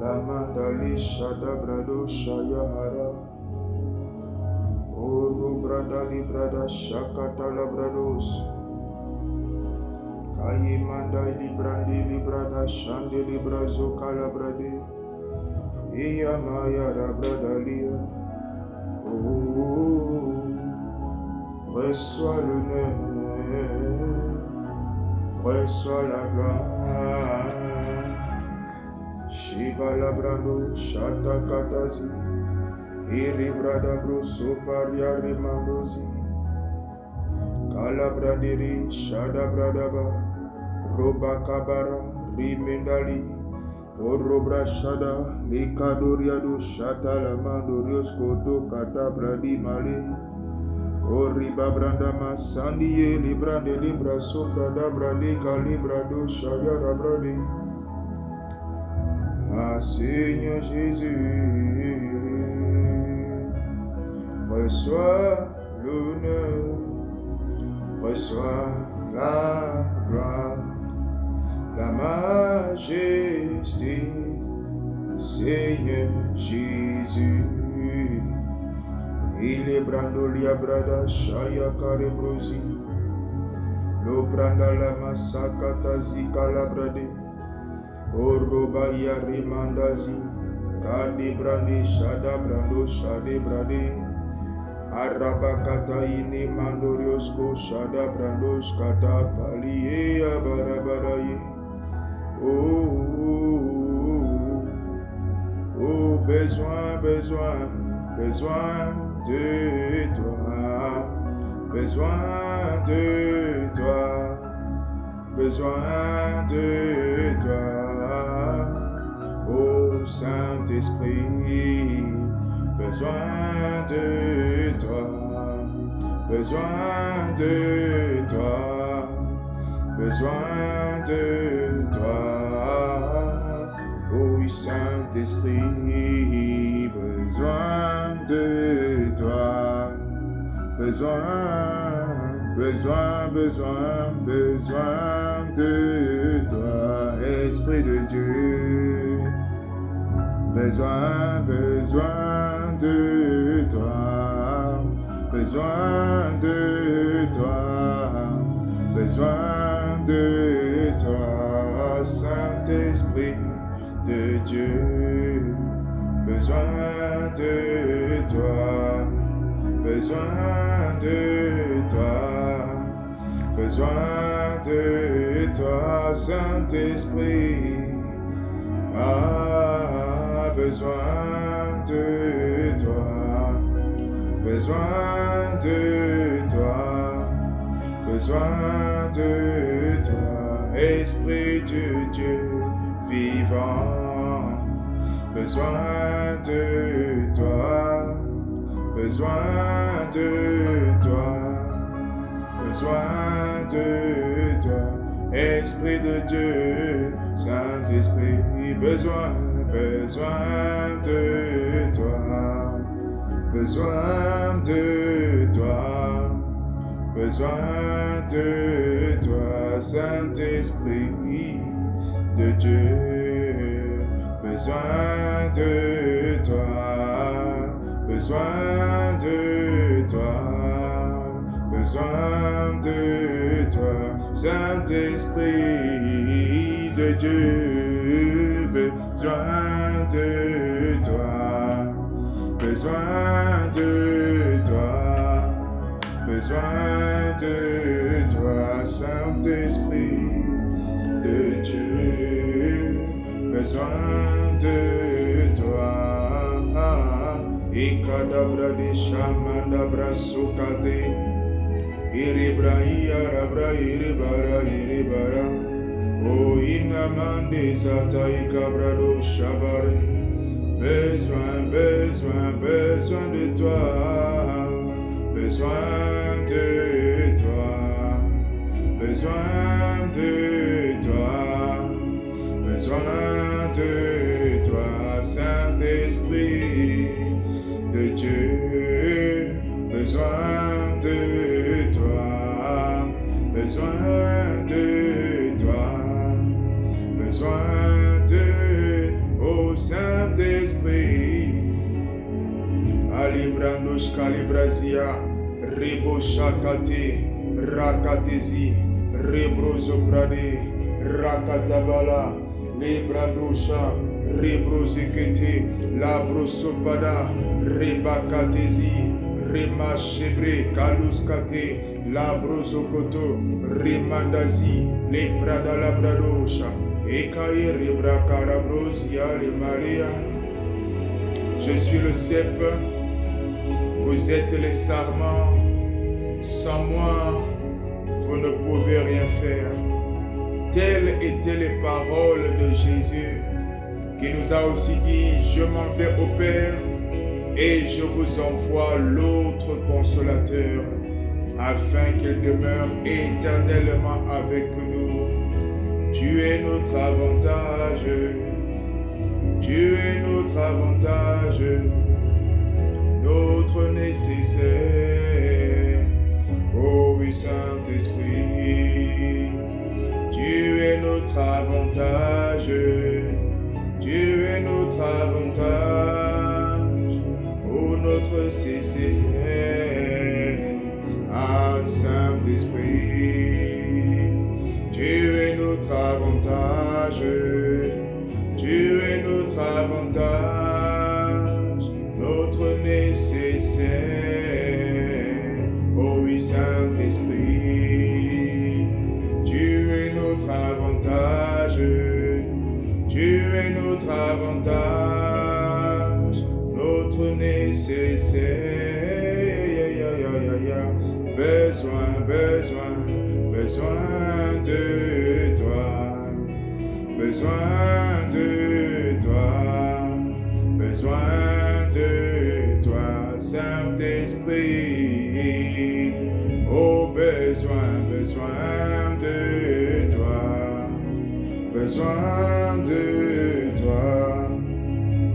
La mandali shada brado shaya hara. Oro brada librada shakata labrados. Kaye manda librandi librada shande librazo kalabrade. Iya maya rabrada lia. Oh, reçois l'honneur, reçois la gloire. Shiva labrado shata katazi. Iri brada bruso paria rimandozi. Kalabradiri shada bradaba. Roba kabara rimendali. Orobra shada likadoriado shata la mandorios koto kata bradi male. Oriba branda masandie librande libra sopra da brade calibrado shayara brade. Ah Seigneur Jésus, reçois l'honneur, reçois la gloire, la majesté, Seigneur Jésus. Il est brandolia brada shaya karebrosi. Lo branda la masakata zika la brade. Oroba ya rimandazi. Kadi brandi shada brando shade brade. Arabakata ini mandoriosko shada brandos kata paliye abarabaraye. Oh, besoin de toi, besoin de toi, besoin de toi, ô Saint-Esprit, besoin de toi, besoin de toi, besoin de toi, ô Saint-Esprit, besoin de toi, besoin de toi, Esprit de Dieu, besoin de toi, besoin de toi, besoin de toi, Saint-Esprit de Dieu, besoin de toi, besoin de toi, besoin de toi, Saint-Esprit. Ah, besoin de toi, besoin de toi, besoin de toi, Esprit de Dieu vivant, besoin de toi, besoin de toi, besoin de toi, Esprit de Dieu, Saint-Esprit, besoin de toi, besoin de toi, besoin de toi, Saint-Esprit de Dieu, besoin de toi, besoin de toi, besoin de toi, Saint-Esprit de Dieu, besoin de toi, besoin de toi, besoin de toi, Saint-Esprit de Dieu, besoin de toi. Ikadabra de shamandabra sukate. Iribra yarabra iribara. O inamande zata ikabrado shabare. Besoin de toi. Besoin de toi. Besoin de toi. Besoin de toi, Saint-Esprit de Dieu, besoin de toi, besoin de toi, besoin de, oh Saint Kalibrandosh Kalibrazia, Rebo Shakate, Rakatezi, Rebrozo Brade, Rakatabala, Lebrandosha, Rebrozekete, Labrosopada, Rebakatezi, Rema Shebre, Kaluskate, Labrozokoto, Remandazi, Lebrada Labradosha, Ekaye Rebra Karabrosia, le Maria. Je suis le cep, vous êtes les sarments, sans moi, vous ne pouvez rien faire. Telles étaient les paroles de Jésus, qui nous a aussi dit, je m'en vais au Père, et je vous envoie l'autre consolateur, afin qu'il demeure éternellement avec nous. Tu es notre avantage, tu es notre avantage, notre nécessaire. Oh oui, Saint-Esprit, tu es notre avantage, tu es notre avantage, oh notre nécessaire. Ah, Saint-Esprit, tu es notre avantage, tu es notre avantage, notre nécessaire. Oh oui, Saint-Esprit, tu es notre avantage, tu es notre avantage, notre nécessaire. Besoin, besoin, besoin de toi, besoin de toi, besoin de toi, Saint-Esprit. Oh, besoin, besoin de toi, besoin de toi,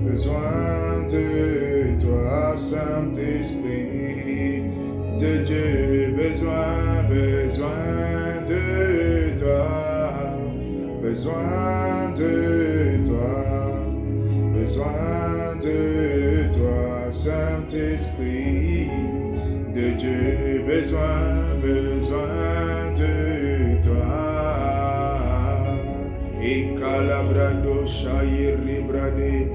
besoin de toi, Saint-Esprit de Dieu, besoin, besoin de toi, besoin de toi, besoin de toi, Saint-Esprit de Dieu, besoin, besoin de toi. Et calabrado shairi brade,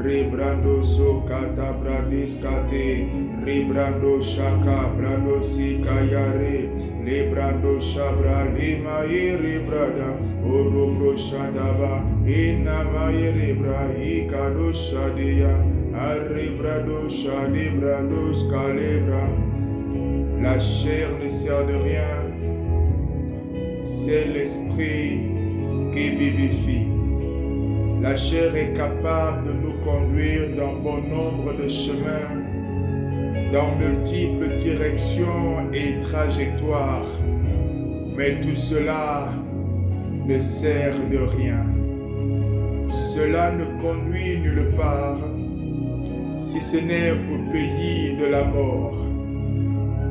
rebrando sokata bradiskate, rebrando shaka brando sikayare, lebrando shabra limaye rebrada, orobro shadaba, inamaye rebra ikado shadia, arrebrado shadebrando scalebra. La chair ne sert de rien, c'est l'esprit qui vivifie. La chair est capable de nous conduire dans bon nombre de chemins, dans multiples directions et trajectoires, mais tout cela ne sert de rien. Cela ne conduit nulle part, si ce n'est au pays de la mort.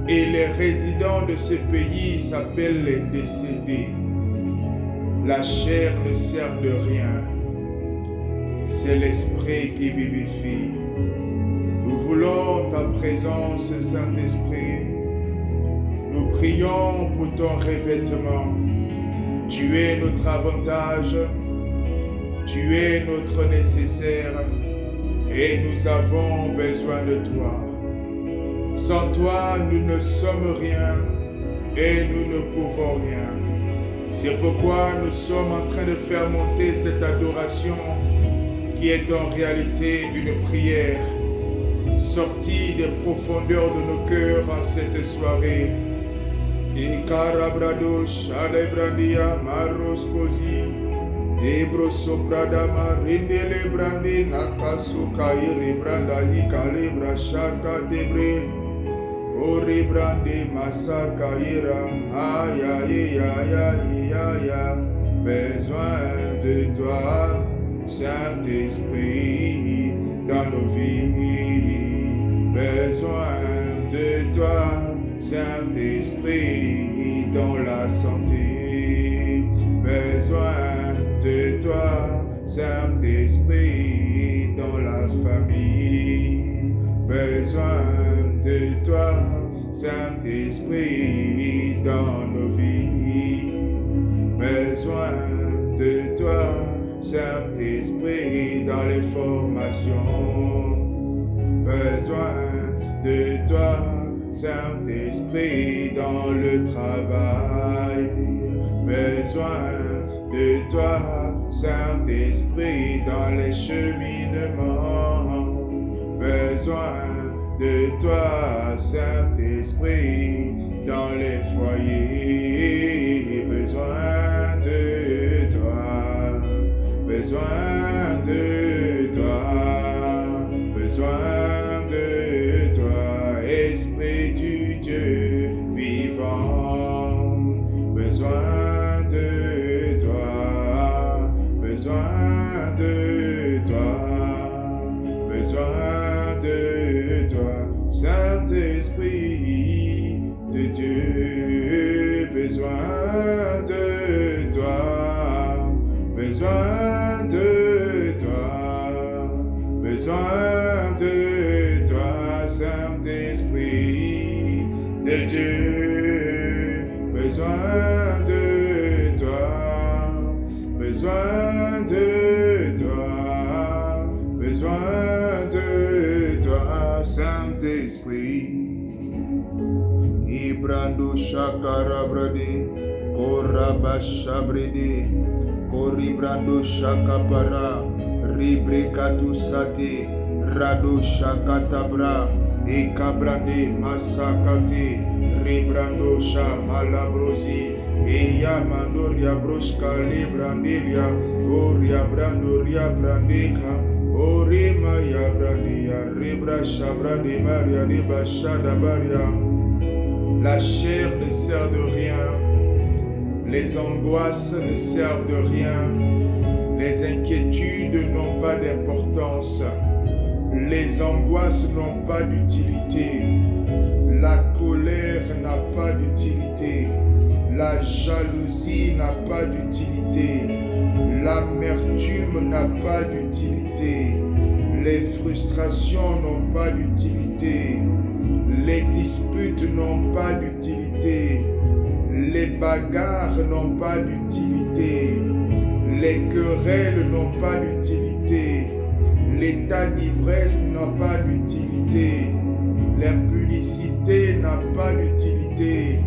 Et les résidents de ce pays s'appellent les décédés. La chair ne sert de rien. C'est l'esprit qui vivifie. Nous voulons ta présence, Saint-Esprit. Nous prions pour ton revêtement. Tu es notre avantage, tu es notre nécessaire et nous avons besoin de toi. Sans toi, nous ne sommes rien et nous ne pouvons rien. C'est pourquoi nous sommes en train de faire monter cette adoration qui est en réalité une prière sortie des profondeurs de nos cœurs en cette soirée. Et carabrado chalebrandia maroskozi ebro soprada marinde lebrande nakasuka irebranda ikalebra shaka debre orebrande masaka ira aya ya besoin de toi Saint-Esprit dans nos vies, besoin de toi Saint-Esprit dans la santé, besoin de toi Saint-Esprit dans la famille, besoin de toi, Saint-Esprit, dans nos vies. Besoin de toi, Saint-Esprit, dans les formations. Besoin de toi, Saint-Esprit, dans le travail. Besoin de toi, Saint-Esprit, dans les cheminements. Besoin de toi, Saint-Esprit, dans les foyers. Besoin de toi, besoin de toi, besoin de toi, Esprit du Dieu vivant. Besoin de toi, besoin de toi, besoin de toi, Saint-Esprit de Dieu. Besoin de toi, besoin de toi, besoin de toi, Saint-Esprit de Dieu. Besoin de toi, besoin de toi, besoin de toi, Saint-Esprit. Ibrando shakara brade, koraba shabrede, koribrando shakapara, ribrekatu sate, rado shakatabra, ekabrande masakate, ribrando shamalabrosi, eya mandoria broshka librandelia, oria brandoria brandeka, orima ya brandia, ribra shabrande maria liba shadabaria. La chair ne sert de rien, les angoisses ne servent de rien, les inquiétudes n'ont pas d'importance, les angoisses n'ont pas d'utilité, la colère n'a pas d'utilité, la jalousie n'a pas d'utilité, l'amertume n'a pas d'utilité, les frustrations n'ont pas d'utilité, les disputes n'ont pas d'utilité, les bagarres n'ont pas d'utilité, les querelles n'ont pas d'utilité, l'état d'ivresse n'a pas d'utilité, l'impudicité n'a pas d'utilité,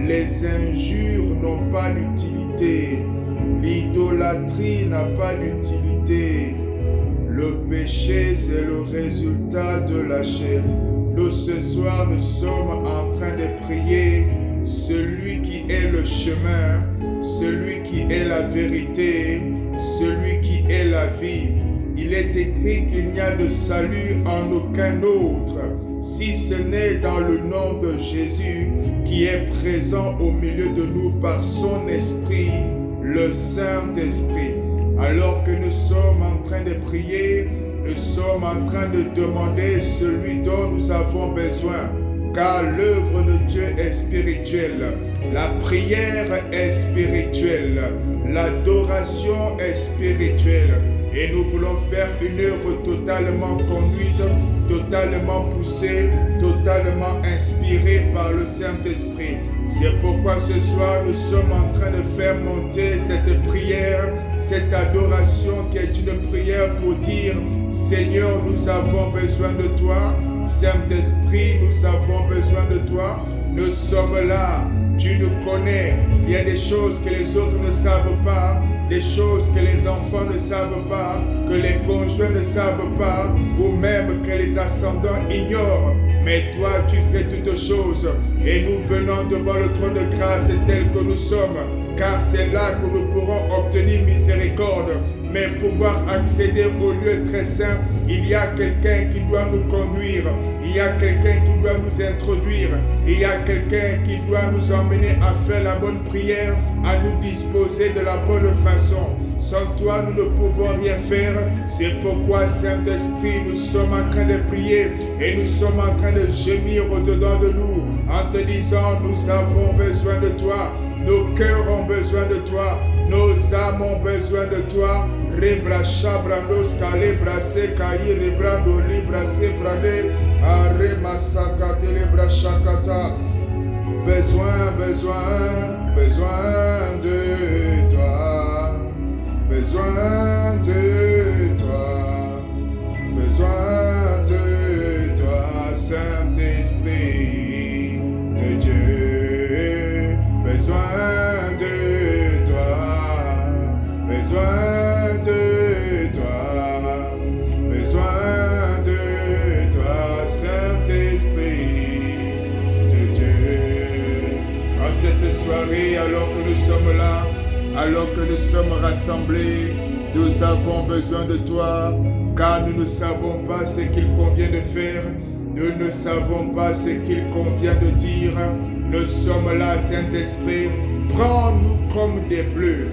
les injures n'ont pas d'utilité, l'idolâtrie n'a pas d'utilité. Le péché, c'est le résultat de la chair. Nous, ce soir, nous sommes en train de prier celui qui est le chemin, celui qui est la vérité, celui qui est la vie. Il est écrit qu'il n'y a de salut en aucun autre, si ce n'est dans le nom de Jésus qui est présent au milieu de nous par son esprit, le Saint-Esprit. Alors que nous sommes en train de prier, nous sommes en train de demander celui dont nous avons besoin, car l'œuvre de Dieu est spirituelle, la prière est spirituelle, l'adoration est spirituelle, et nous voulons faire une œuvre totalement conduite, totalement poussée, totalement inspirée par le Saint-Esprit. C'est pourquoi ce soir, nous sommes en train de faire monter cette prière, cette adoration qui est une prière pour dire « Seigneur, nous avons besoin de toi. Saint-Esprit, nous avons besoin de toi. Nous sommes là. Tu nous connais. Il y a des choses que les autres ne savent pas, des choses que les enfants ne savent pas, que les conjoints ne savent pas, ou même que les ascendants ignorent. Mais toi, tu sais toutes choses. Et nous venons devant le trône de grâce tel que nous sommes, car c'est là que nous pourrons obtenir miséricorde. Mais pouvoir accéder au lieu très saint, il y a quelqu'un qui doit nous conduire, il y a quelqu'un qui doit nous introduire, il y a quelqu'un qui doit nous emmener à faire la bonne prière, à nous disposer de la bonne façon. Sans toi, nous ne pouvons rien faire. C'est pourquoi, Saint-Esprit, nous sommes en train de prier et nous sommes en train de gémir au-dedans de nous en te disant, nous avons besoin de toi. Nos cœurs ont besoin de toi. Nos âmes ont besoin de toi. Rebracha brandos kale brase kai rebrando librase prade are masaka telebracha kata. Besoin de toi. Besoin de toi. Besoin de toi, Saint-Esprit de Dieu. Besoin de toi. Besoin de toi, besoin de toi, Saint-Esprit de Dieu. En cette soirée, alors que nous sommes là, alors que nous sommes rassemblés, nous avons besoin de toi, car nous ne savons pas ce qu'il convient de faire, nous ne savons pas ce qu'il convient de dire. Nous sommes là, Saint-Esprit, prends-nous comme des bleus.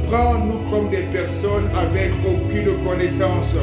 Prends-nous comme des personnes avec aucune connaissance.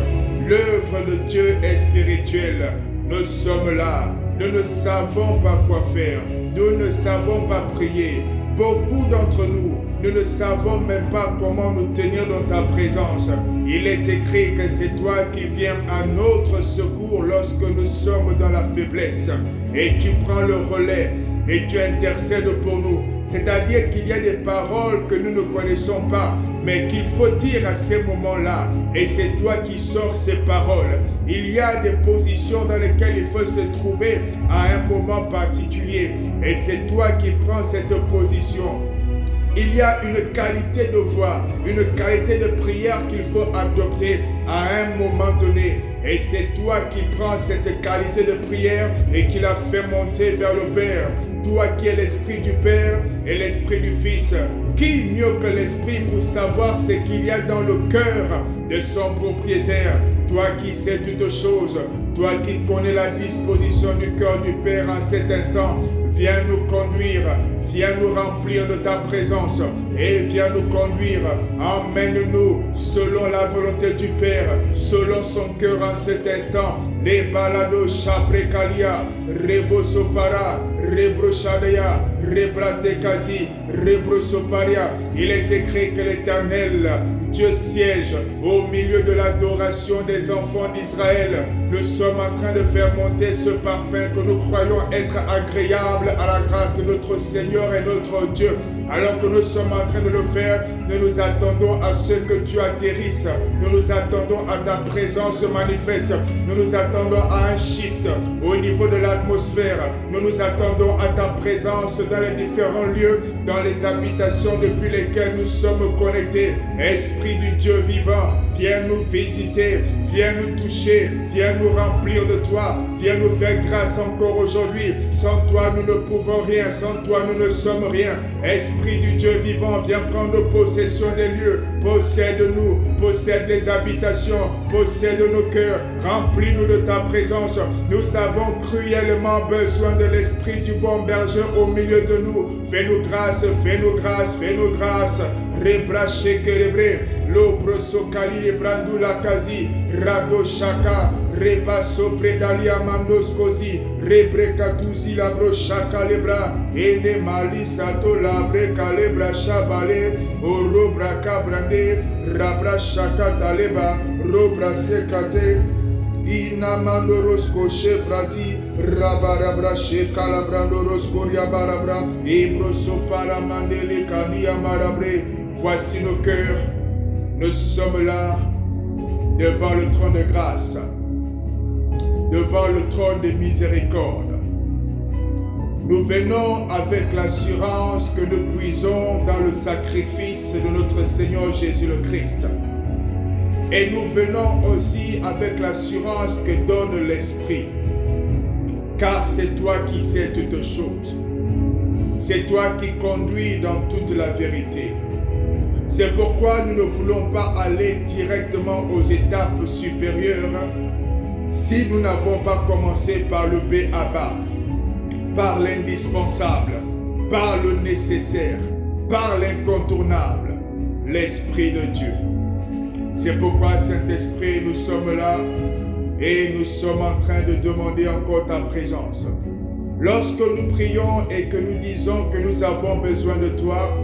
L'œuvre de Dieu est spirituelle. Nous sommes là. Nous ne savons pas quoi faire. Nous ne savons pas prier. Beaucoup d'entre nous, nous ne savons même pas comment nous tenir dans ta présence. Il est écrit que c'est toi qui viens à notre secours lorsque nous sommes dans la faiblesse. Et tu prends le relais et tu intercèdes pour nous. C'est-à-dire qu'il y a des paroles que nous ne connaissons pas, mais qu'il faut dire à ces moments-là. Et c'est toi qui sors ces paroles. Il y a des positions dans lesquelles il faut se trouver à un moment particulier. Et c'est toi qui prends cette position. Il y a une qualité de voix, une qualité de prière qu'il faut adopter à un moment donné. Et c'est toi qui prends cette qualité de prière et qui la fait monter vers le Père. Toi qui es l'Esprit du Père et l'Esprit du Fils. Qui mieux que l'Esprit pour savoir ce qu'il y a dans le cœur de son propriétaire? Toi qui sais toutes choses, toi qui connais la disposition du cœur du Père en cet instant, viens nous conduire, viens nous remplir de ta présence et viens nous conduire. Emmène-nous selon la volonté du Père, selon son cœur en cet instant. Les balados chaprekalia, rebosopara, rebrochadea, rebratekazi, rebrosoparia. Il est écrit que l'Éternel, Dieu siège au milieu de l'adoration des enfants d'Israël. Nous sommes en train de faire monter ce parfum que nous croyons être agréable à la grâce de notre Seigneur et notre Dieu. Alors que nous sommes en train de le faire, nous nous attendons à ce que tu atterrisses. Nous nous attendons à ta présence manifeste. Nous nous attendons à un shift au niveau de l'atmosphère. Nous nous attendons à ta présence dans les différents lieux, dans les habitations depuis lesquelles nous sommes connectés. Esprit du Dieu vivant, viens nous visiter, viens nous toucher, viens nous remplir de toi, viens nous faire grâce encore aujourd'hui. Sans toi, nous ne pouvons rien, sans toi, nous ne sommes rien. Esprit du Dieu vivant, viens prendre possession des lieux, possède-nous, possède les habitations, possède nos cœurs, remplis-nous de ta présence. Nous avons cruellement besoin de l'Esprit du bon berger au milieu de nous. Fais-nous grâce, fais-nous grâce, fais-nous grâce. Rebrache kerebre, l'obre sokali le brandu la kazi, rado shaka, reba sopre dalia mandos kozi, rebre katuzi la bro shaka lebra, ene mali sato la bre kalebra shabale, oro braka brande, rabra shaka taleba, robra sekate. Inamandoros koche prati rabarabra shekalabrandoros koriabarabra ebroso paramandele kania marabre. Voici nos cœurs, nous sommes là devant le trône de grâce, devant le trône de miséricorde. Nous venons avec l'assurance que nous puisons dans le sacrifice de notre Seigneur Jésus le Christ. Et nous venons aussi avec l'assurance que donne l'Esprit. Car c'est toi qui sais toutes choses. C'est toi qui conduis dans toute la vérité. C'est pourquoi nous ne voulons pas aller directement aux étapes supérieures si nous n'avons pas commencé par le B.A.B.A., par l'indispensable, par le nécessaire, par l'incontournable, l'Esprit de Dieu. C'est pourquoi, Saint-Esprit, nous sommes là et nous sommes en train de demander encore ta présence. Lorsque nous prions et que nous disons que nous avons besoin de toi,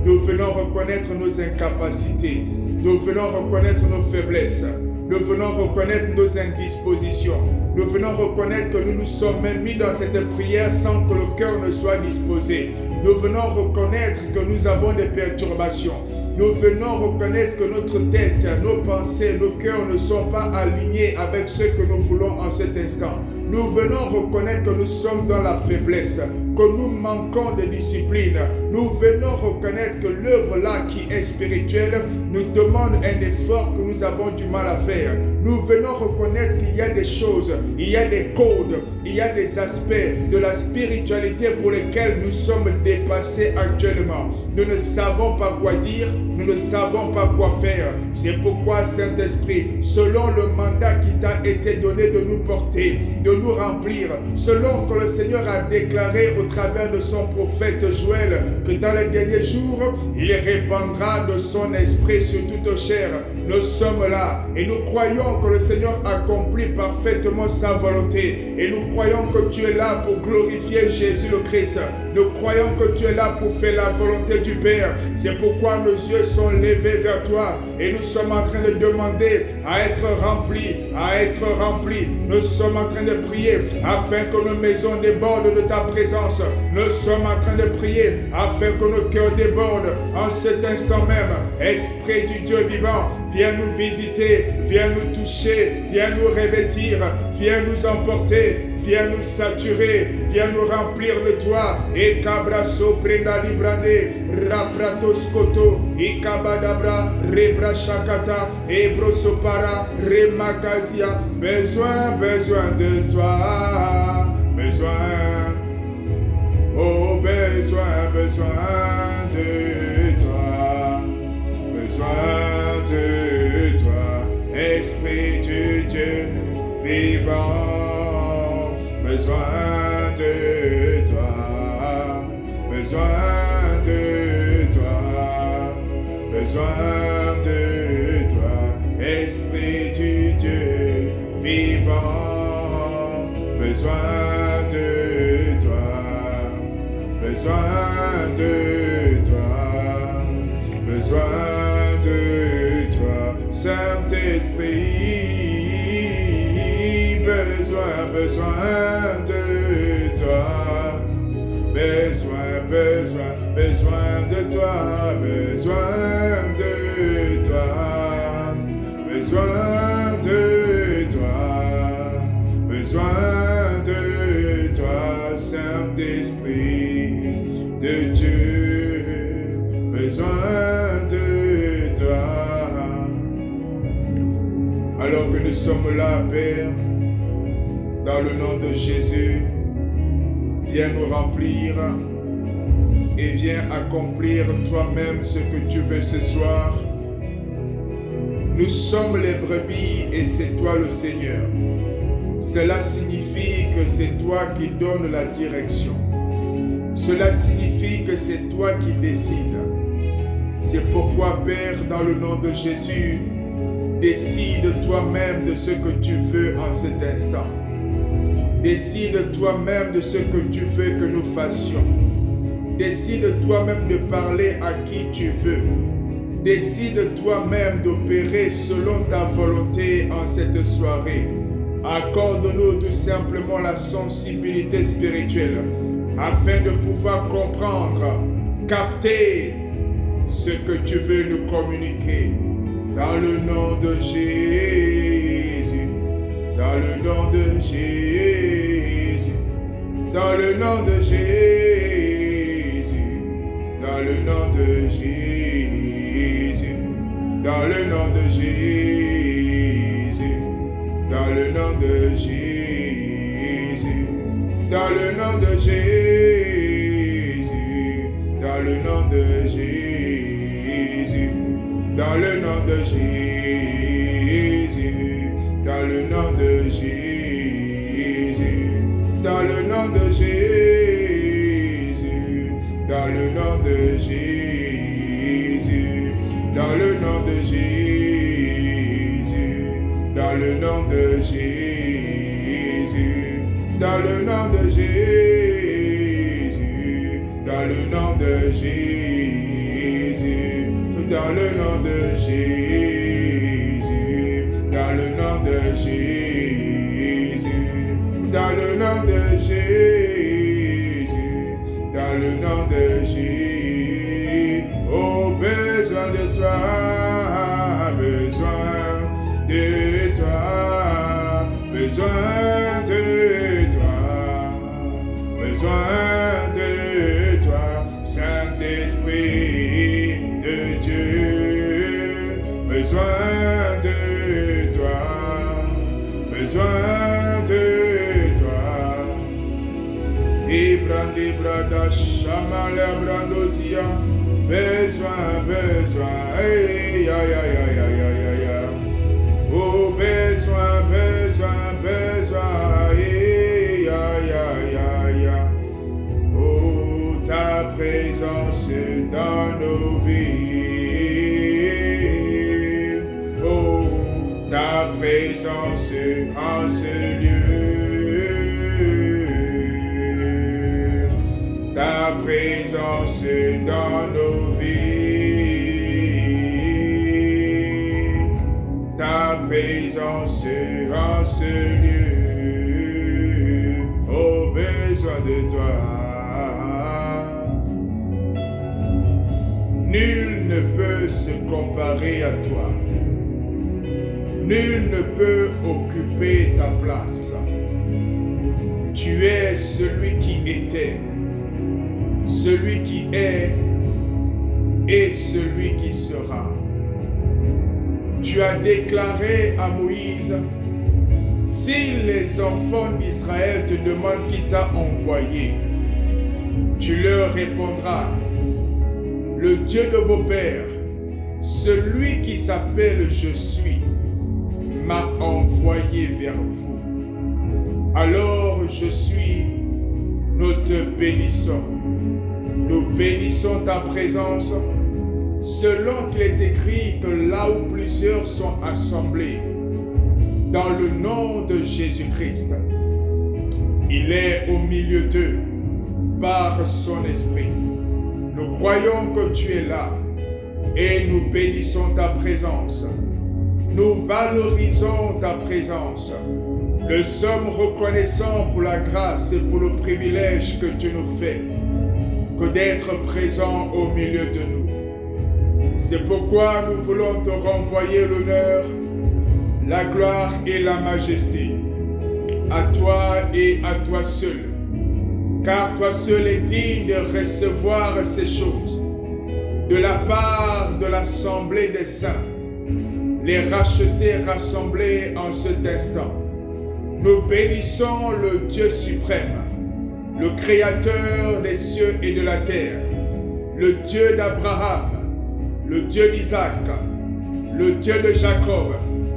nous venons reconnaître nos incapacités, nous venons reconnaître nos faiblesses, nous venons reconnaître nos indispositions, nous venons reconnaître que nous nous sommes même mis dans cette prière sans que le cœur ne soit disposé. Nous venons reconnaître que nous avons des perturbations. Nous venons reconnaître que notre tête, nos pensées, nos cœurs ne sont pas alignés avec ce que nous voulons en cet instant. Nous venons reconnaître que nous sommes dans la faiblesse, que nous manquons de discipline. Nous venons reconnaître que l'œuvre là qui est spirituelle nous demande un effort que nous avons du mal à faire. Nous venons reconnaître qu'il y a des choses, il y a des codes, il y a des aspects de la spiritualité pour lesquels nous sommes dépassés actuellement. Nous ne savons pas quoi dire, nous ne savons pas quoi faire. C'est pourquoi, Saint-Esprit, selon le mandat qui t'a été donné de nous porter, de nous remplir, selon que le Seigneur a déclaré au travers de son prophète Joël, que dans les derniers jours, il répandra de son esprit sur toute chair. Nous sommes là et nous croyons que le Seigneur accomplit parfaitement sa volonté. Et nous croyons que tu es là pour glorifier Jésus le Christ. Nous croyons que tu es là pour faire la volonté du Père. C'est pourquoi nos yeux sont levés vers toi et nous sommes en train de demander à être remplis, à être remplis. Nous sommes en train de prier afin que nos maisons débordent de ta présence. Nous sommes en train de prier afin que nos cœurs débordent en cet instant même. Esprit du Dieu vivant, viens nous visiter, viens nous toucher, viens nous revêtir, viens nous emporter, viens nous saturer, viens nous remplir de toi. Et cabraso prenda librande, rapratos koto, et kabadabra, rebra shakata, et brosopara, remakazia. Besoin de toi, besoin, oh besoin de toi, besoin de toi, Esprit du Dieu vivant, besoin de toi, besoin de toi, besoin de toi, Esprit du Dieu vivant, besoin de toi, besoin de toi, besoin de toi, Saint-Esprit, besoin de toi, besoin de toi, besoin de toi, besoin de toi, besoin de toi, Saint-Esprit de Dieu, besoin de toi. Alors que nous sommes là, Père, dans le nom de Jésus, viens nous remplir et viens accomplir toi-même ce que tu veux ce soir. Nous sommes les brebis et c'est toi le Seigneur. Cela signifie que c'est toi qui donnes la direction. Cela signifie que c'est toi qui décides. C'est pourquoi, Père, dans le nom de Jésus, décide toi-même de ce que tu veux en cet instant. Décide toi-même de ce que tu veux que nous fassions. Décide toi-même de parler à qui tu veux. Décide toi-même d'opérer selon ta volonté en cette soirée. Accorde-nous tout simplement la sensibilité spirituelle afin de pouvoir comprendre, capter ce que tu veux nous communiquer. Dans le nom de Jésus, dans le nom de Jésus, dans le nom de Jésus, dans le nom de Jésus, dans le nom de Jésus, dans le nom de Jésus, dans le nom de Jésus, dans le nom de Jésus, dans le nom de Jésus, dans le nom de Jésus, dans le nom de Jésus, dans le nom de Jésus, dans le nom de Jésus, nom de Jésus, dans le nom de Jésus, dans le nom de Jésus, dans le nom de Jésus, dans le nom de Jésus, dans le nom de Jésus, dans le nom de Jésus. Oh, besoin de toi, besoin de toi, besoin de toi, besoin de toi, Saint-Esprit de Dieu, besoin de toi, besoin de toi. Ibrandi brada shamala brandosia, besoin, besoin, hey, ya, ya, ya, ya, ya, ya, ya. Oh, besoin, besoin, besoin, hey, ya, ya, ya, ya. Oh, ta présence dans nos vies. Oh, ta présence en ce lieu. Ta présence dans nos vies, ta présence en ce lieu, au besoin de toi. Nul ne peut se comparer à toi, nul ne peut occuper ta place. Tu es celui qui était, celui qui est et celui qui sera. Tu as déclaré à Moïse, si les enfants d'Israël te demandent qui t'a envoyé, tu leur répondras, le Dieu de vos pères, celui qui s'appelle Je suis, m'a envoyé vers vous. Alors je suis, nous te bénissons. Nous bénissons ta présence, selon qu'il est écrit que là où plusieurs sont assemblés, dans le nom de Jésus-Christ, il est au milieu d'eux par son esprit. Nous croyons que tu es là et nous bénissons ta présence. Nous valorisons ta présence. Nous sommes reconnaissants pour la grâce et pour le privilège que tu nous fais, que d'être présent au milieu de nous. C'est pourquoi nous voulons te renvoyer l'honneur, la gloire et la majesté, à toi et à toi seul, car toi seul es digne de recevoir ces choses, de la part de l'assemblée des saints, les rachetés rassemblés en cet instant. Nous bénissons le Dieu suprême, le Créateur des cieux et de la terre, le Dieu d'Abraham, le Dieu d'Isaac, le Dieu de Jacob.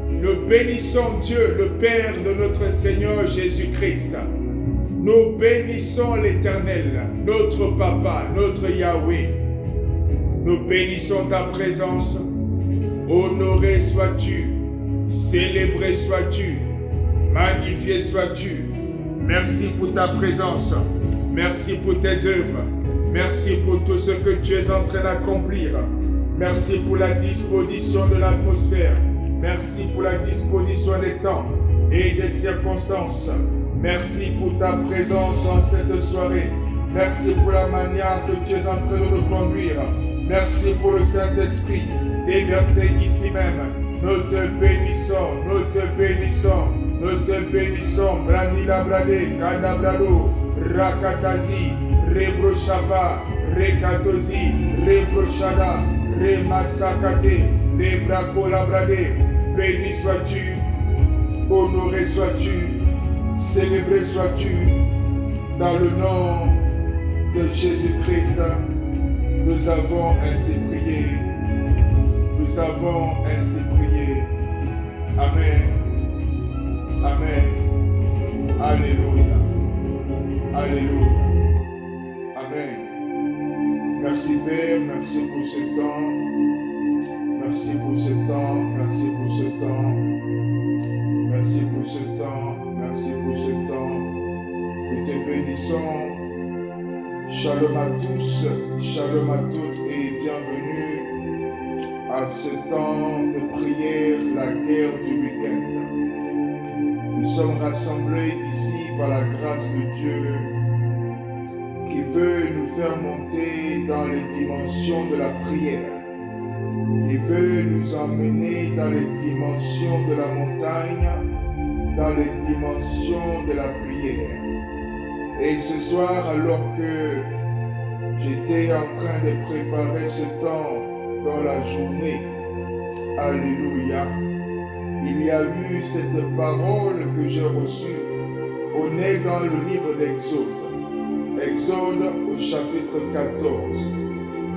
Nous bénissons Dieu, le Père de notre Seigneur Jésus-Christ. Nous bénissons l'Éternel, notre Papa, notre Yahweh. Nous bénissons ta présence. Honoré sois-tu, célébré sois-tu, magnifié sois-tu. Merci pour ta présence. Merci pour tes œuvres. Merci pour tout ce que tu es en train d'accomplir. Merci pour la disposition de l'atmosphère. Merci pour la disposition des temps et des circonstances. Merci pour ta présence en cette soirée. Merci pour la manière que tu es en train de nous conduire. Merci pour le Saint-Esprit déversé ici même. Nous te bénissons, nous te bénissons, nous te bénissons. Branila Brade, Kadabrado, Rakatazi, Rebrochava, Rekatozi, Rebrochada, Remasakate, Rebrakola Brade. Béni sois-tu, honoré sois-tu, célébré sois-tu, dans le nom de Jésus-Christ. Nous avons ainsi prié. Nous avons ainsi prié. Amen. Amen. Alléluia. Alléluia. Amen. Merci Père, merci pour ce temps. Merci pour ce temps. Merci pour ce temps. ce temps. Merci pour ce temps. Nous te bénissons. Shalom à tous, shalom à toutes et bienvenue à ce temps de prière, la guerre du week-end. Nous sommes rassemblés ici par la grâce de Dieu qui veut nous faire monter dans les dimensions de la prière, qui veut nous emmener dans les dimensions de la montagne, dans les dimensions de la prière. Et ce soir, alors que j'étais en train de préparer ce temps dans la journée, alléluia, il y a eu cette parole que j'ai reçue. On est dans le livre d'Exode. Exode au chapitre 14.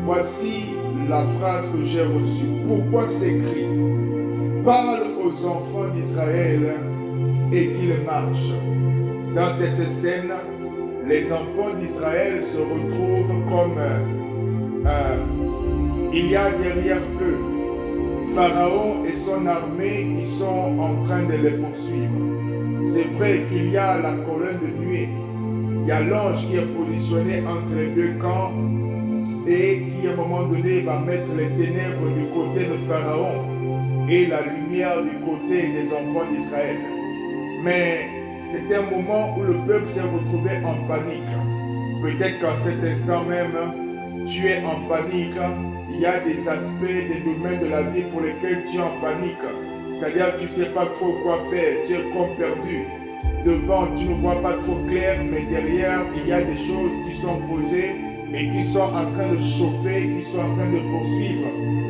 Voici la phrase que j'ai reçue. Pourquoi s'écrit? Parle aux enfants d'Israël et qu'ils marchent. Dans cette scène, les enfants d'Israël se retrouvent comme il y a derrière eux Pharaon et son armée qui sont en train de les poursuivre. C'est vrai qu'il y a la colonne de nuée, il y a l'ange qui est positionné entre les deux camps et qui à un moment donné va mettre les ténèbres du côté de Pharaon et la lumière du côté des enfants d'Israël. Mais c'est un moment où le peuple s'est retrouvé en panique. Peut-être qu'en cet instant même, tu es en panique. Il y a des aspects, des domaines de la vie pour lesquels tu es en panique. C'est-à-dire tu ne sais pas trop quoi faire, tu es comme perdu. Devant, tu ne vois pas trop clair, mais derrière, il y a des choses qui sont posées et qui sont en train de chauffer, qui sont en train de poursuivre.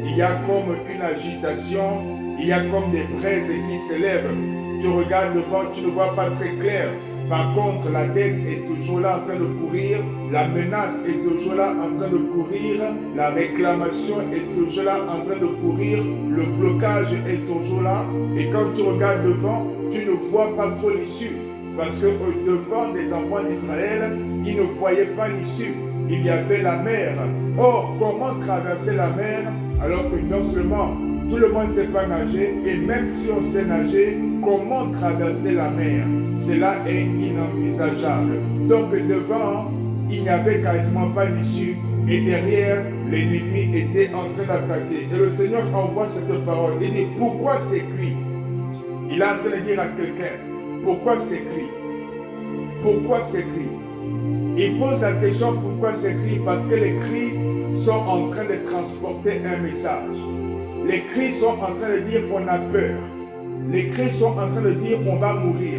Il y a comme une agitation, il y a comme des braises qui s'élèvent. Tu regardes devant, tu ne vois pas très clair. Par contre, la dette est toujours là en train de courir, la menace est toujours là en train de courir, la réclamation est toujours là en train de courir, le blocage est toujours là. Et quand tu regardes devant, tu ne vois pas trop l'issue. Parce que devant des enfants d'Israël, ils ne voyaient pas l'issue. Il y avait la mer. Or, comment traverser la mer alors que non seulement tout le monde ne sait pas nager, et même si on sait nager, comment traverser la mer? Cela est inenvisageable. Donc devant, il n'y avait quasiment pas d'issue, et derrière, l'ennemi était en train d'attaquer. Et le Seigneur envoie cette parole. Il dit, pourquoi ces cris? Il est en train de dire à quelqu'un, pourquoi ces cris? Pourquoi ces cris? Il pose la question, pourquoi ces cris? Parce que les cris sont en train de transporter un message. Les cris sont en train de dire qu'on a peur. Les cris sont en train de dire on va mourir.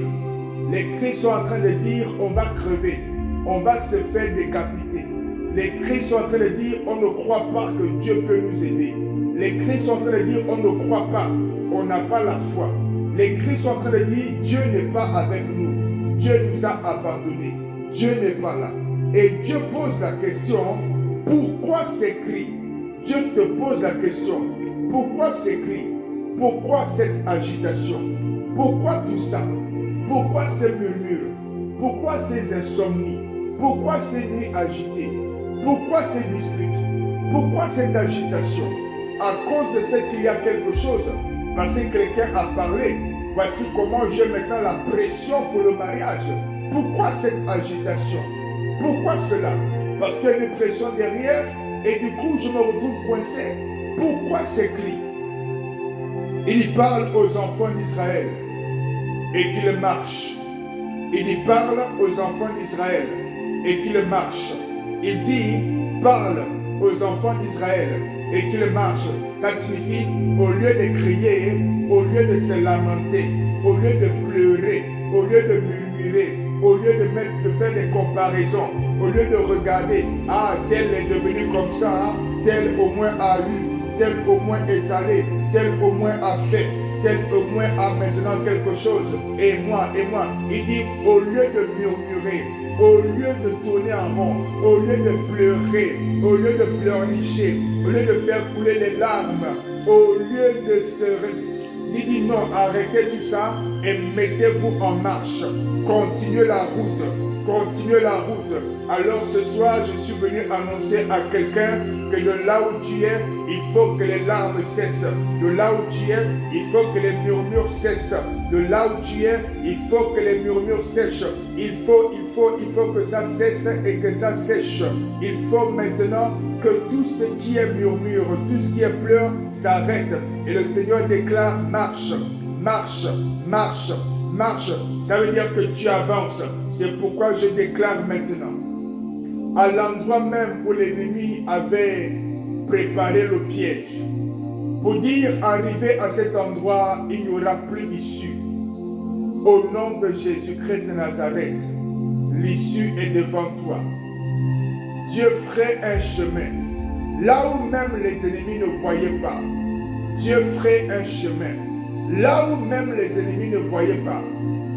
Les cris sont en train de dire on va crever. On va se faire décapiter. Les cris sont en train de dire on ne croit pas que Dieu peut nous aider. Les cris sont en train de dire on ne croit pas. On n'a pas la foi. Les cris sont en train de dire Dieu n'est pas avec nous. Dieu nous a abandonnés. Dieu n'est pas là. Et Dieu pose la question, pourquoi ces cris? Dieu te pose la question. Pourquoi ces cris? Pourquoi cette agitation? Pourquoi tout ça? Pourquoi ces murmures? Pourquoi ces insomnies? Pourquoi ces nuits agitées? Pourquoi ces disputes? Pourquoi cette agitation? À cause de ce qu'il y a quelque chose. Parce que quelqu'un a parlé. Voici comment j'ai maintenant la pression pour le mariage. Pourquoi cette agitation? Pourquoi cela? Parce qu'il y a une pression derrière et du coup je me retrouve coincé. Pourquoi ces cris? Il parle aux enfants d'Israël et qu'ils marchent. Il parle aux enfants d'Israël et qu'ils marchent. Il dit, parle aux enfants d'Israël et qu'ils marchent. Ça signifie, au lieu de crier, au lieu de se lamenter, au lieu de pleurer, au lieu de murmurer, au lieu de faire des comparaisons, au lieu de regarder, ah, tel est devenu comme ça, tel au moins a eu, tel au moins est allé, tel au moins a fait, tel au moins a maintenant quelque chose, et moi, il dit, au lieu de murmurer, au lieu de tourner en rond, au lieu de pleurer, au lieu de pleurnicher, au lieu de faire couler les larmes, au lieu de se... Il dit non, arrêtez tout ça et mettez-vous en marche. Continuez la route. Continuez la route. Alors ce soir, je suis venu annoncer à quelqu'un que de là où tu es, il faut que les larmes cessent. De là où tu es, il faut que les murmures cessent. de là où tu es, il faut que les murmures sèchent. Il faut que ça cesse et que ça sèche. Il faut maintenant que tout ce qui est murmure, tout ce qui est pleurs s'arrête. Et le Seigneur déclare marche, marche, marche, marche. Ça veut dire que tu avances. C'est pourquoi je déclare maintenant. À l'endroit même où l'ennemi avait préparé le piège, pour dire, arrivé à cet endroit, il n'y aura plus d'issue. Au nom de Jésus-Christ de Nazareth, l'issue est devant toi. Dieu ferait un chemin. Là où même les ennemis ne voyaient pas, Dieu ferait un chemin. Là où même les ennemis ne voyaient pas,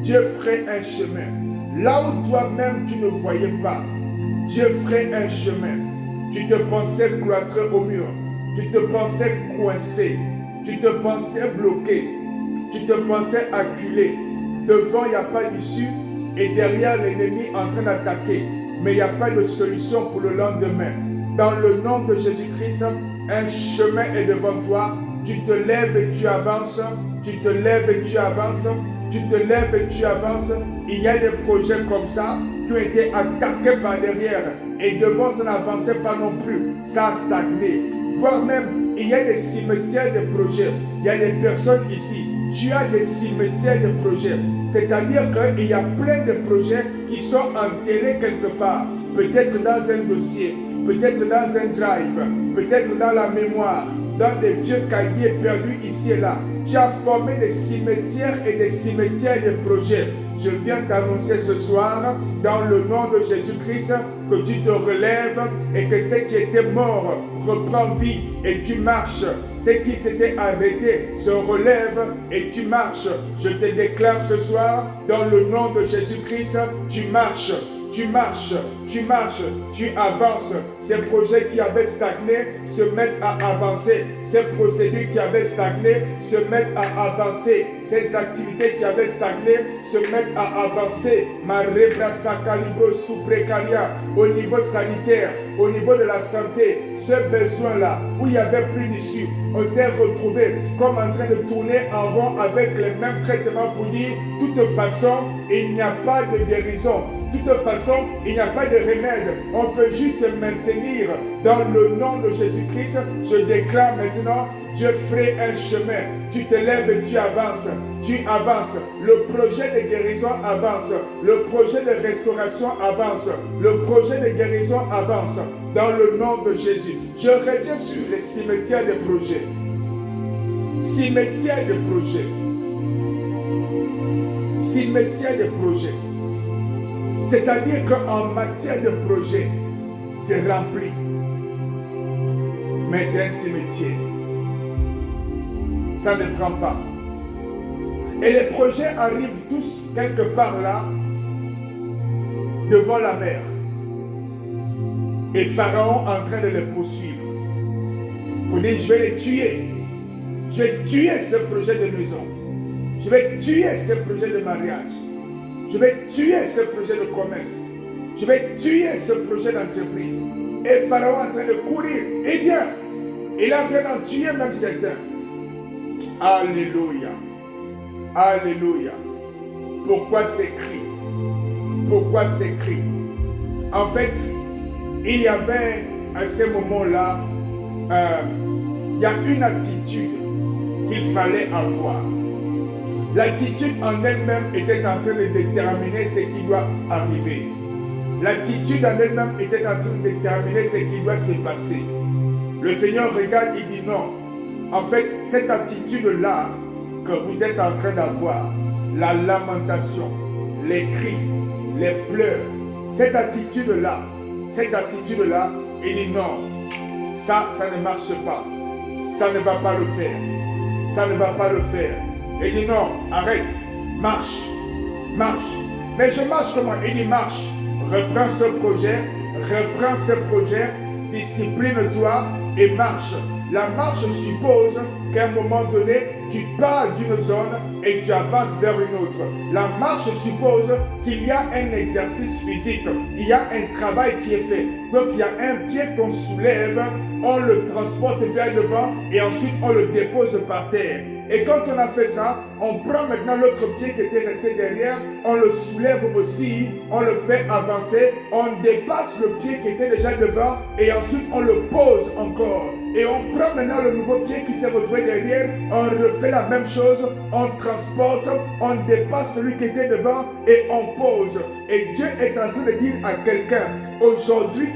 Dieu ferait un chemin. Là où toi-même tu ne voyais pas, Dieu ferait un chemin. Tu te pensais cloîtré au mur. Tu te pensais coincé. Tu te pensais bloqué. Tu te pensais acculé. Devant, il n'y a pas d'issue. Et derrière, l'ennemi est en train d'attaquer. Mais il n'y a pas de solution pour le lendemain. Dans le nom de Jésus-Christ, un chemin est devant toi. Tu te lèves et tu avances. Tu te lèves et tu avances. Tu te lèves et tu avances. Il y a des projets comme ça qui ont été attaqués par derrière. Et devant, ça n'avançait pas non plus. Ça a stagné. Voire même, il y a des cimetières de projets. Il y a des personnes ici. Tu as des cimetières de projets. C'est-à-dire qu'il y a plein de projets qui sont enterrés quelque part. Peut-être dans un dossier, peut-être dans un drive, peut-être dans la mémoire, dans des vieux cahiers perdus ici et là. Tu as formé des cimetières et des cimetières de projets. Je viens t'annoncer ce soir, dans le nom de Jésus-Christ, que tu te relèves et que ce qui était mort reprend vie et tu marches. Ce qui s'était arrêté se relève et tu marches. Je te déclare ce soir, dans le nom de Jésus-Christ, tu marches. Tu marches, tu marches, tu avances. Ces projets qui avaient stagné se mettent à avancer. Ces procédures qui avaient stagné se mettent à avancer. Ces activités qui avaient stagné se mettent à avancer. Au niveau sanitaire, au niveau de la santé, ce besoin-là, où il n'y avait plus d'issue, on s'est retrouvé comme en train de tourner en rond avec les mêmes traitements pour dire, de toute façon, il n'y a pas de guérison. De toute façon, il n'y a pas de remède. On peut juste maintenir dans le nom de Jésus-Christ. Je déclare maintenant, je ferai un chemin. Tu te lèves et tu avances. Tu avances. Le projet de guérison avance. Le projet de restauration avance. Le projet de guérison avance. Dans le nom de Jésus. Je reviens sur les cimetières de projets. Cimetières de projets. Cimetières de projets. C'est-à-dire qu'en matière de projet, c'est rempli. Mais c'est un cimetière. Ça ne prend pas. Et les projets arrivent tous quelque part là, devant la mer. Et Pharaon en train de les poursuivre. Pour dire, je vais les tuer. Je vais tuer ce projet de maison. Je vais tuer ce projet de mariage. Je vais tuer ce projet de commerce. Je vais tuer ce projet d'entreprise. Et Pharaon est en train de courir. Et vient. Il est en train d'en tuer même certains. Alléluia. Alléluia. Pourquoi ces cris? Pourquoi ces cris? En fait, il y avait à ce moment-là, il y a une attitude qu'il fallait avoir. L'attitude en elle-même était en train de déterminer ce qui doit arriver. L'attitude en elle-même était en train de déterminer ce qui doit se passer. Le Seigneur regarde, il dit non. En fait, cette attitude-là que vous êtes en train d'avoir, la lamentation, les cris, les pleurs, cette attitude-là, il dit non, ça ne marche pas. Ça ne va pas le faire. Ça ne va pas le faire. Il dit non, arrête, marche, marche. Mais je marche comment? Il dit marche, reprends ce projet, discipline-toi et marche. La marche suppose qu'à un moment donné, tu pars d'une zone et tu avances vers une autre. La marche suppose qu'il y a un exercice physique, il y a un travail qui est fait. Donc il y a un pied qu'on soulève, on le transporte vers devant et ensuite on le dépose par terre. Et quand on a fait ça, on prend maintenant l'autre pied qui était resté derrière, on le soulève aussi, on le fait avancer, on dépasse le pied qui était déjà devant et ensuite on le pose encore. Et on prend maintenant le nouveau pied qui s'est retrouvé derrière, on refait la même chose, on transporte, on dépasse celui qui était devant et on pose. Et Dieu est en train de dire à quelqu'un, aujourd'hui,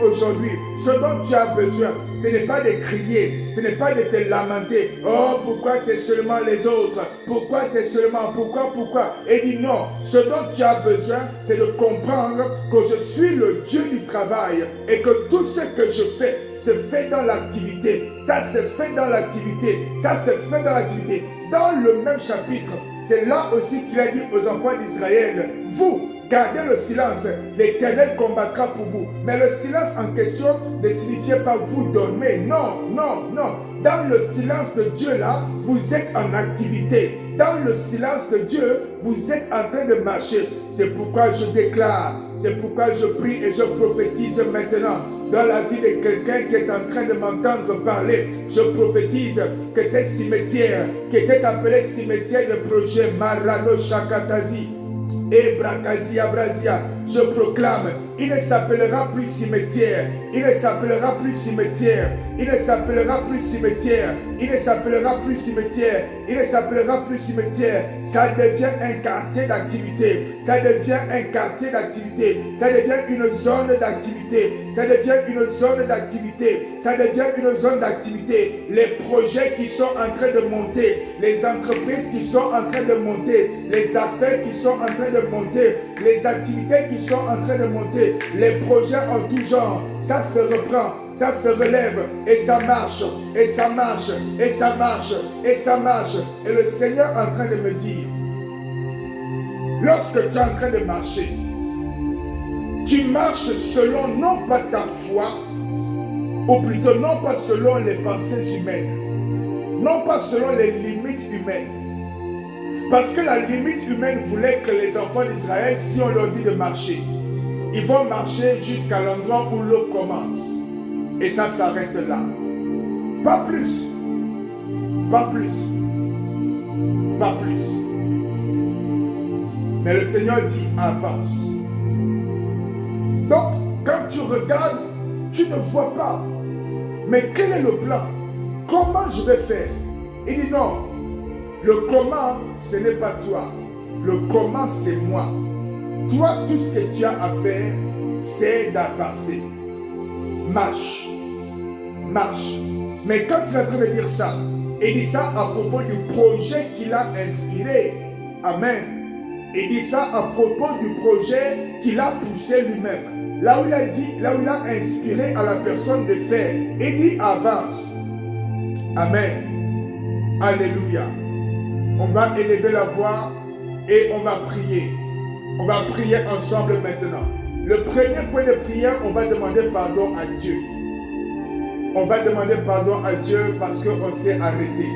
ce dont tu as besoin, ce n'est pas de crier, ce n'est pas de te lamenter. Oh, pourquoi c'est seulement les autres? Pourquoi c'est seulement? Pourquoi? Et dit non, ce dont tu as besoin, c'est de comprendre que je suis le Dieu du travail et que tout ce que je fais se fait dans l'activité. Ça se fait dans l'activité. Ça se fait dans l'activité. Dans le même chapitre, c'est là aussi qu'il a dit aux enfants d'Israël, vous, gardez le silence, l'Éternel combattra pour vous. Mais le silence en question ne signifiait pas vous dormez. Non. Dans le silence de Dieu là, vous êtes en activité. Dans le silence de Dieu, vous êtes en train de marcher. C'est pourquoi je déclare, c'est pourquoi je prie et je prophétise maintenant dans la vie de quelqu'un qui est en train de m'entendre parler. Je prophétise que ces cimetières qui étaient appelés cimetières de projet Marano Shakatazi et Brakazi Abrasia, je proclame, il ne s'appellera plus cimetière, il ne s'appellera plus cimetière, il ne s'appellera plus cimetière, il ne s'appellera plus cimetière, il ne s'appellera plus cimetière. Ça devient un quartier d'activité, ça devient un quartier d'activité, ça devient une zone d'activité, ça devient une zone d'activité, ça devient une zone d'activité. Les projets qui sont en train de monter, les entreprises qui sont en train de monter, les affaires qui sont en train de monter, les activités qui sont en train de monter, les projets en tout genre, ça se reprend, ça se relève et ça marche, et ça marche, et ça marche, et ça marche. Et le Seigneur est en train de me dire, lorsque tu es en train de marcher, tu marches selon non pas ta foi, ou plutôt non pas selon les pensées humaines, non pas selon les limites humaines. Parce que la limite humaine voulait que les enfants d'Israël, si on leur dit de marcher, ils vont marcher jusqu'à l'endroit où l'eau commence. Et ça s'arrête là. Pas plus. Pas plus. Pas plus. Mais le Seigneur dit avance. Donc, quand tu regardes, tu ne vois pas. Mais quel est le plan? Comment je vais faire? Il dit non. Le comment, ce n'est pas toi. Le comment, c'est moi. Toi, tout ce que tu as à faire, c'est d'avancer. Marche. Marche. Mais quand tu es en train de dire ça, il dit ça à propos du projet qu'il a inspiré. Amen. Il dit ça à propos du projet qu'il a poussé lui-même. Là où il a dit, là où il a inspiré à la personne de faire. Il dit avance. Amen. Alléluia. On va élever la voix et on va prier. On va prier ensemble maintenant. Le premier point de prière, on va demander pardon à Dieu. On va demander pardon à Dieu parce qu'on s'est arrêté.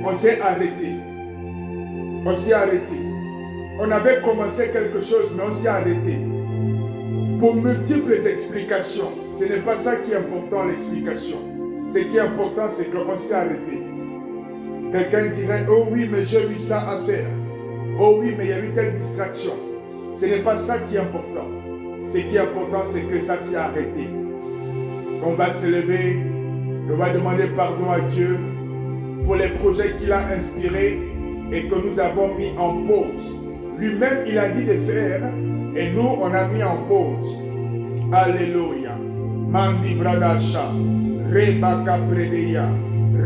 On s'est arrêté. On s'est arrêté. On avait commencé quelque chose, mais on s'est arrêté. Pour multiples explications. Ce n'est pas ça qui est important, l'explication. Ce qui est important, c'est qu'on s'est arrêté. Quelqu'un dirait, oh oui, mais j'ai eu ça à faire. Oh oui, mais il y a eu telle distraction. Ce n'est pas ça qui est important. Ce qui est important, c'est que ça s'est arrêté. On va se lever, on va demander pardon à Dieu pour les projets qu'il a inspirés et que nous avons mis en pause. Lui-même, il a dit de faire et nous, on a mis en pause. Alléluia. Mandi bradasha, reba kapredeya.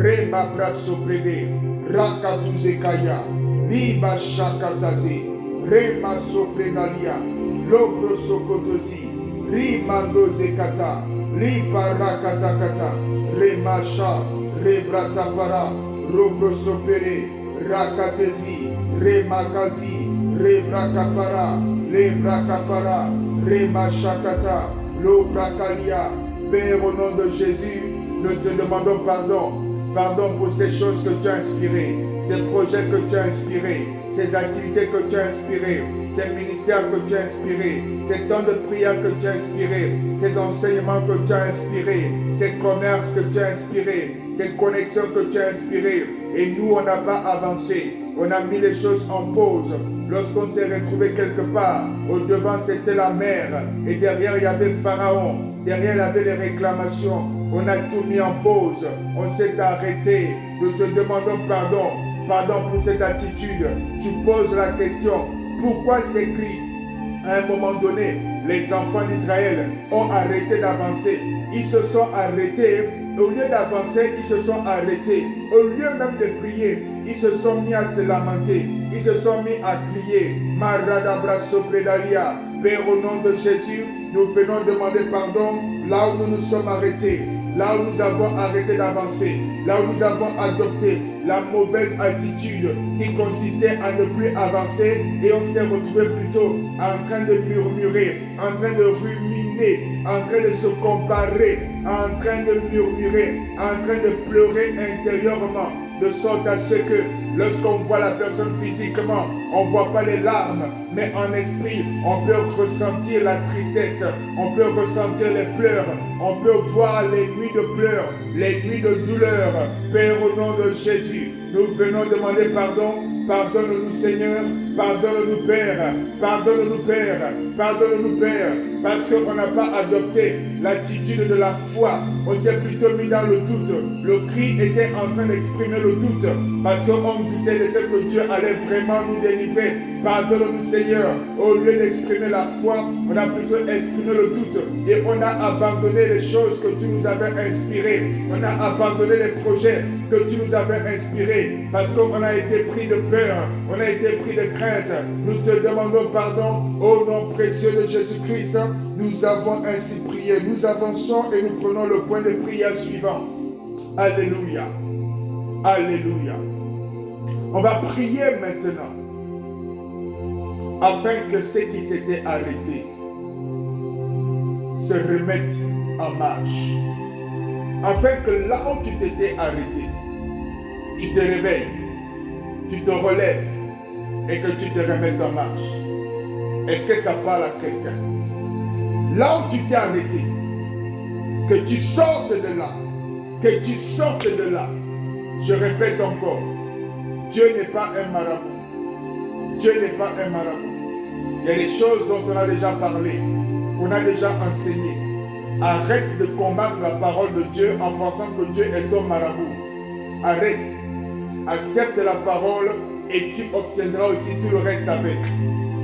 Reba braso prede, rakatuzekaya, liba shakatazi, rema soprenalia, lobro sokotozi, rimando zekata, liba rakatakata, remasha, rebratapara, robro sopere, rakatezi, remakazi, rebrakapara, lebrakapara, remashakata, lobrakalia. Père, au nom de Jésus, nous te demandons pardon. Pardon pour ces choses que tu as inspirées, ces projets que tu as inspirés, ces activités que tu as inspirées, ces ministères que tu as inspirés, ces temps de prière que tu as inspirés, ces enseignements que tu as inspirés, ces commerces que tu as inspirés, ces connexions que tu as inspirées, et nous, on n'a pas avancé. On a mis les choses en pause. Lorsqu'on s'est retrouvé quelque part, au devant c'était la mer, et derrière il y avait Pharaon, derrière il y avait les réclamations. On a tout mis en pause, on s'est arrêté. Nous te demandons pardon, pardon pour cette attitude. Tu poses la question, pourquoi ces cris? À un moment donné, les enfants d'Israël ont arrêté d'avancer. Ils se sont arrêtés. Au lieu d'avancer, ils se sont arrêtés. Au lieu même de prier, ils se sont mis à se lamenter. Ils se sont mis à crier. Maradabra Sopredalia. Père, au nom de Jésus, nous venons demander pardon là où nous nous sommes arrêtés. Là où nous avons arrêté d'avancer. Là où nous avons adopté la mauvaise attitude qui consistait à ne plus avancer et on s'est retrouvé plutôt en train de murmurer, en train de ruminer, en train de se comparer, en train de murmurer, en train de pleurer intérieurement, de sorte à ce que lorsqu'on voit la personne physiquement, on ne voit pas les larmes, mais en esprit, on peut ressentir la tristesse, on peut ressentir les pleurs, on peut voir les nuits de pleurs, les nuits de douleur. Père, au nom de Jésus, nous venons demander pardon. Pardonne-nous Seigneur, pardonne-nous Père, pardonne-nous Père, pardonne-nous Père, parce qu'on n'a pas adopté l'attitude de la foi, on s'est plutôt mis dans le doute. Le cri était en train d'exprimer le doute, parce qu'on doutait de ce que Dieu allait vraiment nous délivrer. Pardonne-nous Seigneur, au lieu d'exprimer la foi, on a plutôt exprimé le doute, et on a abandonné les choses que tu nous avais inspirées, on a abandonné les projets que tu nous avais inspirés, parce qu'on a été pris de peur, on a été pris de crainte. Nous te demandons pardon au nom précieux de Jésus-Christ. Nous avons ainsi prié, nous avançons et nous prenons le point de prière suivant. Alléluia, alléluia. On va prier maintenant afin que ceux qui s'étaient arrêtés se remettent en marche, afin que là où tu t'étais arrêté, tu te réveilles, tu te relèves et que tu te remettes en marche. Est-ce que ça parle à quelqu'un? Là où tu t'es arrêté, que tu sortes de là, que tu sortes de là. Je répète encore, Dieu n'est pas un marabout. Dieu n'est pas un marabout. Il y a des choses dont on a déjà parlé, qu'on a déjà enseigné. Arrête de combattre la parole de Dieu en pensant que Dieu est ton marabout. Arrête. Accepte la parole et tu obtiendras aussi tout le reste avec.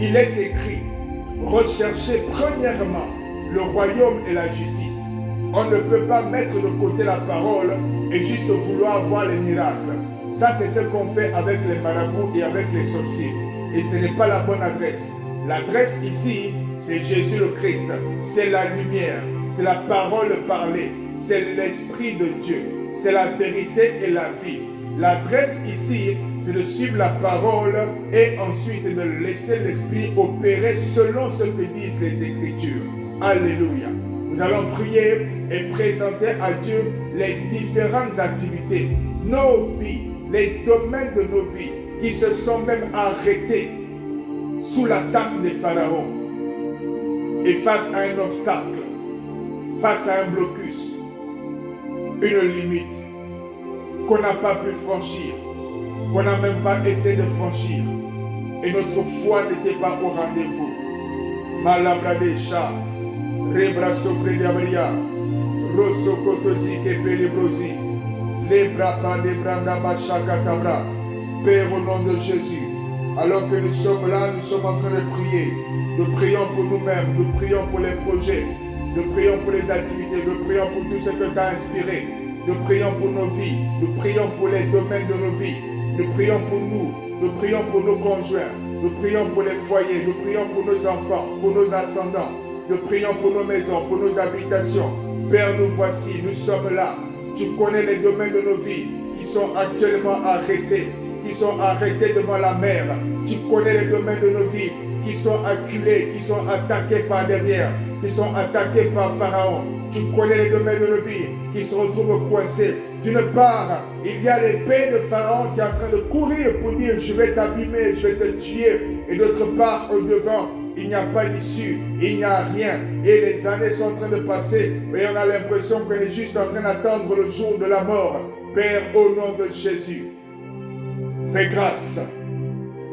Il est écrit, recherchez premièrement le royaume et la justice. On ne peut pas mettre de côté la parole et juste vouloir voir les miracles. Ça, c'est ce qu'on fait avec les marabouts et avec les sorciers. Et ce n'est pas la bonne adresse. L'adresse ici, c'est Jésus le Christ. C'est la lumière, c'est la parole parlée, c'est l'Esprit de Dieu, c'est la vérité et la vie. L'adresse ici, c'est de suivre la parole et ensuite de laisser l'Esprit opérer selon ce que disent les Écritures. Alléluia. Nous allons prier et présenter à Dieu les différentes activités, nos vies, les domaines de nos vies qui se sont même arrêtés sous l'attaque des pharaons et face à un obstacle, face à un blocus, une limite qu'on n'a pas pu franchir, qu'on n'a même pas essayé de franchir. Et notre foi n'était pas au rendez-vous. Malabradesha, Rebraso Predabria, Rosso Kotosi Kepelebrosi, Lebrapa de Branda Bachaka Tabra. Père, au nom de Jésus, alors que nous sommes là, nous sommes en train de prier. Nous prions pour nous-mêmes, nous prions pour les projets, nous prions pour les activités, nous prions pour tout ce que tu as inspiré. Nous prions pour nos vies, nous prions pour les domaines de nos vies, nous prions pour nous prions pour nos conjoints, nous prions pour les foyers, nous prions pour nos enfants, pour nos ascendants, nous prions pour nos maisons, pour nos habitations. Père, nous voici, nous sommes là. Tu connais les domaines de nos vies qui sont actuellement arrêtés, qui sont arrêtés devant la mer. Tu connais les domaines de nos vies qui sont acculés, qui sont attaqués par derrière, qui sont attaqués par Pharaon. Tu connais les domaines de nos vies qui se retrouvent coincés. D'une part, il y a l'épée de Pharaon qui est en train de courir pour dire je vais t'abîmer, je vais te tuer. Et d'autre part, au devant, il n'y a pas d'issue, il n'y a rien. Et les années sont en train de passer et on a l'impression qu'on est juste en train d'attendre le jour de la mort. Père, au nom de Jésus, Fais grâce,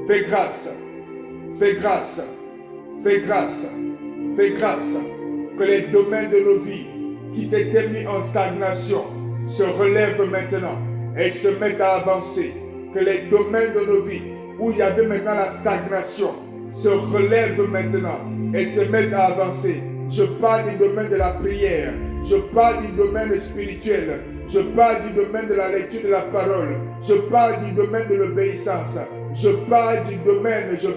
fais grâce, fais grâce, fais grâce, fais grâce, que les domaines de nos vies qui s'étaient mis en stagnation se relèvent maintenant et se mettent à avancer. Que les domaines de nos vies où il y avait maintenant la stagnation se relèvent maintenant et se mettent à avancer. Je parle du domaine de la prière, je parle du domaine spirituel, je parle du domaine de la lecture de la parole, je parle du domaine de l'obéissance, je parle du domaine du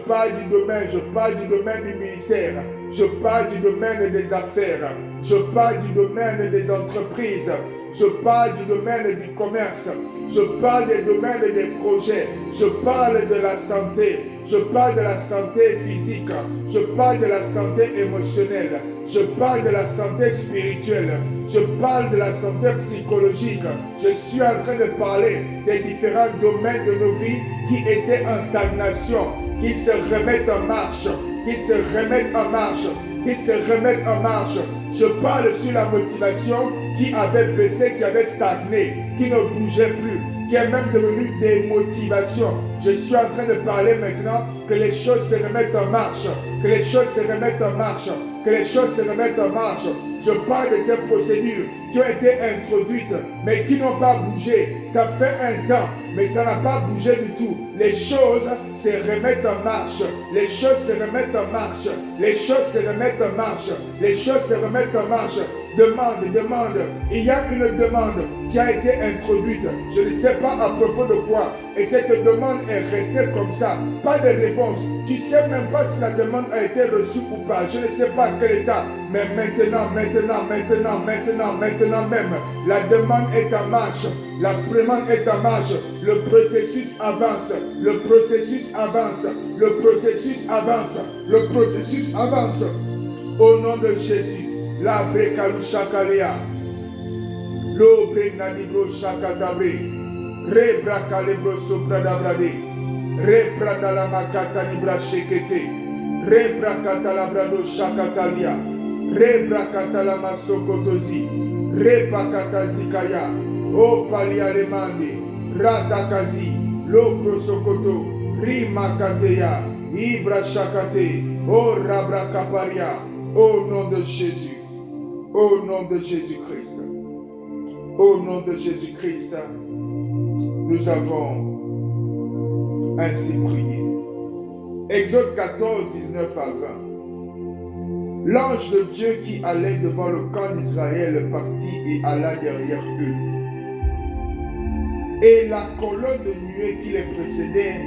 ministère, je parle du domaine des affaires, je parle du domaine des entreprises, je parle du domaine du commerce, je parle des domaines des projets, je parle de la santé, je parle de la santé physique, je parle de la santé émotionnelle, je parle de la santé spirituelle, je parle de la santé psychologique. Je suis en train de parler des différents domaines de nos vies qui étaient en stagnation, qui se remettent en marche, qui se remettent en marche, qui se remettent en marche. Je parle sur la motivation qui avait baissé, qui avait stagné, qui ne bougeait plus, qui est même devenue démotivation. Je suis en train de parler maintenant que les choses se remettent en marche, que les choses se remettent en marche, que les choses se remettent en marche. Je parle de ces procédures qui ont été introduites, mais qui n'ont pas bougé. Ça fait un temps, mais ça n'a pas bougé du tout. Les choses se remettent en marche. Les choses se remettent en marche. Les choses se remettent en marche. Les choses se remettent en marche. Demande, demande. Il y a une demande qui a été introduite. Je ne sais pas à propos de quoi. Et cette demande est restée comme ça. Pas de réponse. Tu ne sais même pas si la demande a été reçue ou pas. Je ne sais pas quel état. Mais maintenant même, la demande est en marche. La demande est en marche. Le processus avance. Le processus avance. Le processus avance. Le processus avance. Au nom de Jésus. La brekalu shakalea. Lo brenanibro shakadabre. Re brakalebro sopradabrade. Re bradala makata libra shekete. Re brakata labrado shakatalia. Re brakata la masokotozi. Re pakata zikaya. O palia lemande. Radakazi. Lo prosokoto. Rimakateya. Ibra shakate. O rabra kaparia. Au nom de Jésus. Au nom de Jésus-Christ. Au nom de Jésus-Christ, nous avons ainsi prié. Exode 14, 19 à 20. L'ange de Dieu qui allait devant le camp d'Israël partit et alla derrière eux. Et la colonne de nuée qui les précédait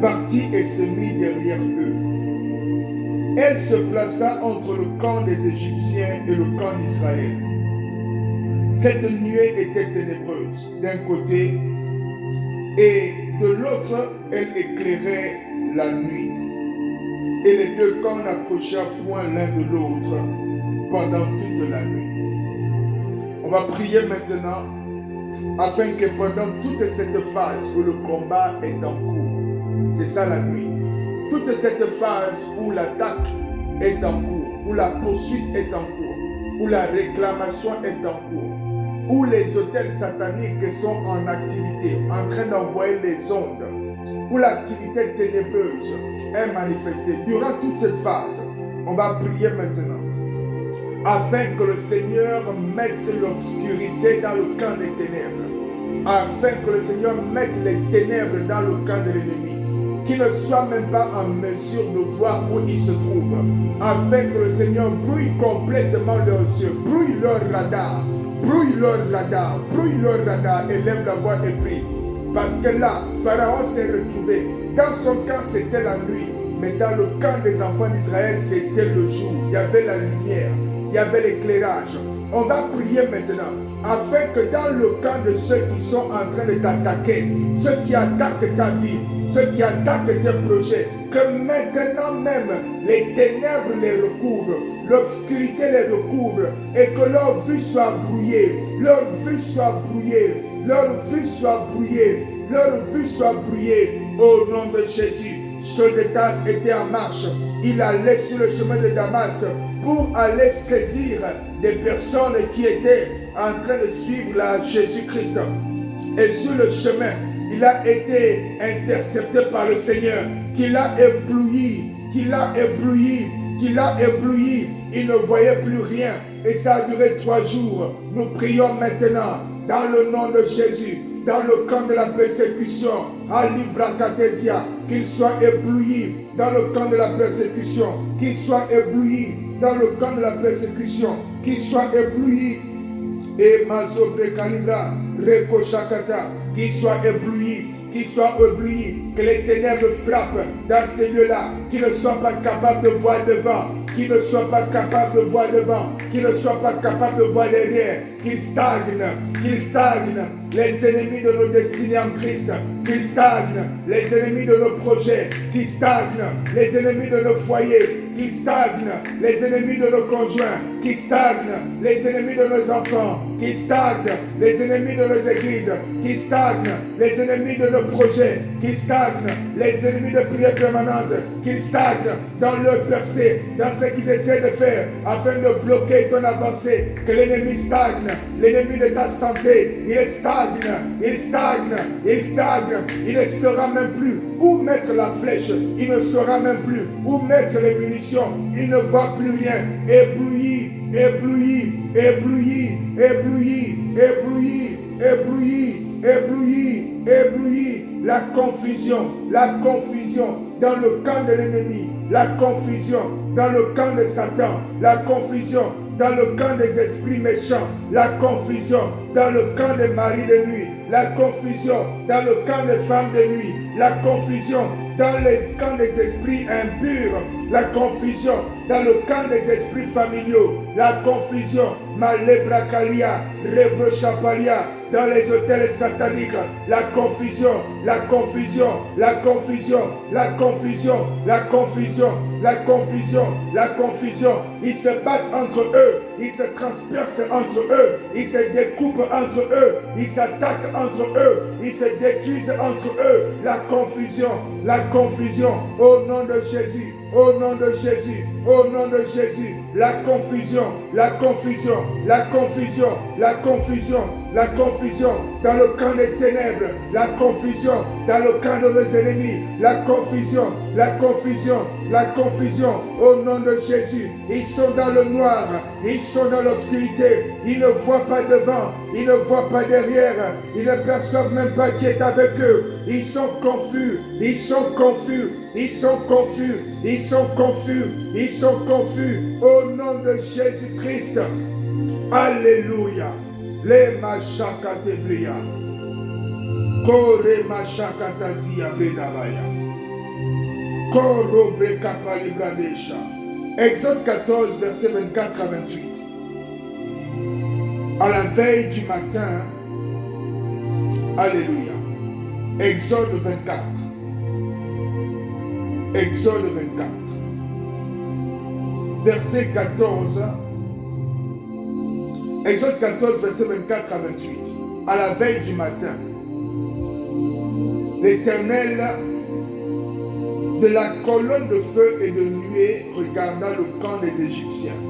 partit et se mit derrière eux. Elle se plaça entre le camp des Égyptiens et le camp d'Israël. Cette nuée était ténébreuse d'un côté et de l'autre, elle éclairait la nuit. Et les deux camps n'approchèrent point l'un de l'autre pendant toute la nuit. On va prier maintenant afin que pendant toute cette phase où le combat est en cours, c'est ça la nuit, toute cette phase où l'attaque est en cours, où la poursuite est en cours, où la réclamation est en cours, où les hôtels sataniques sont en activité, en train d'envoyer les ondes, où l'activité ténébreuse est manifestée. Durant toute cette phase, on va prier maintenant, afin que le Seigneur mette l'obscurité dans le camp des ténèbres, afin que le Seigneur mette les ténèbres dans le camp de l'ennemi, qui ne soit même pas en mesure de voir où il se trouve, afin que le Seigneur brouille complètement leurs yeux, brouille leur radar, élève la voix et prie. Parce que là, Pharaon s'est retrouvé. Dans son camp, c'était la nuit. Mais dans le camp des enfants d'Israël, c'était le jour. Il y avait la lumière, il y avait l'éclairage. On va prier maintenant, afin que dans le camp de ceux qui sont en train de t'attaquer, ceux qui attaquent ta vie, ceux qui attaquent tes projets, que maintenant même les ténèbres les recouvrent, l'obscurité les recouvre et que leur vue soit brouillée, leur vue soit brouillée, leur vue soit brouillée, leur vue soit brouillée. Au nom de Jésus, Sodétas était en marche. Il allait sur le chemin de Damas pour aller saisir des personnes qui étaient en train de suivre la Jésus-Christ. Et sur le chemin, il a été intercepté par le Seigneur, qu'il a ébloui, il ne voyait plus rien. Et ça a duré 3 jours. Nous prions maintenant, dans le nom de Jésus, dans le camp de la persécution, à Librakatesia, qu'il soit ébloui dans le camp de la persécution, qu'il soit ébloui dans le camp de la persécution, qu'il soit ébloui. Et Mazobre Kalibra, Reko Shakata, qu'il soit ébloui, que les ténèbres frappent dans ces lieux-là, qu'ils ne soient pas capables de voir devant, qu'ils ne soient pas capables de voir devant, qu'ils ne soient pas capables de voir derrière, qu'ils stagnent, les ennemis de nos destinées en Christ, qu'ils stagnent, les ennemis de nos projets, qu'ils stagnent, les ennemis de nos foyers, qu'ils stagnent, les ennemis de nos conjoints, qu'ils stagnent, les ennemis de nos enfants, qu'ils stagnent, les ennemis de nos églises, qu'ils stagnent, les ennemis de nos projets, qu'ils stagnent, les ennemis de prière permanente, qu'ils stagnent dans leur percée, dans ce qu'ils essaient de faire, afin de bloquer ton avancée, que l'ennemi stagne, l'ennemi de ta santé, il stagne, il ne saura même plus où mettre la flèche, il ne saura même plus où mettre les munitions, il ne voit plus rien, ébloui, la confusion dans le camp de l'ennemi, la confusion dans le camp de Satan, la confusion dans le camp des esprits méchants, la confusion dans le camp des maris de nuit, la confusion dans le camp des femmes de nuit, la confusion dans les camps des esprits impurs, la confusion dans le camp des esprits familiaux, la confusion, Malebrakalia, Rebrochapalia, dans les hôtels sataniques, la confusion, ils se battent entre eux, ils se transpercent entre eux, ils se découpent entre eux, ils s'attaquent entre eux, ils se détruisent entre eux, la confusion, au nom de Jésus, la confusion dans le camp des ténèbres, la confusion dans le camp de nos ennemis, la confusion, au nom de Jésus. Ils sont dans le noir, ils sont dans l'obscurité, ils ne voient pas devant, ils ne voient pas derrière, ils ne perçoivent même pas qui est avec eux. Ils sont confus, au nom de Jésus-Christ. Alléluia. Les machakateblia. Kore machakatazia bledabaya. Koro brekapalibradesha. Exode 14, verset 24 à 28. À la veille du matin, alléluia. Exode 24. Verset 14. Exode 14, verset 24 à 28. À la veille du matin, l'Éternel, de la colonne de feu et de nuée, regarda le camp des Égyptiens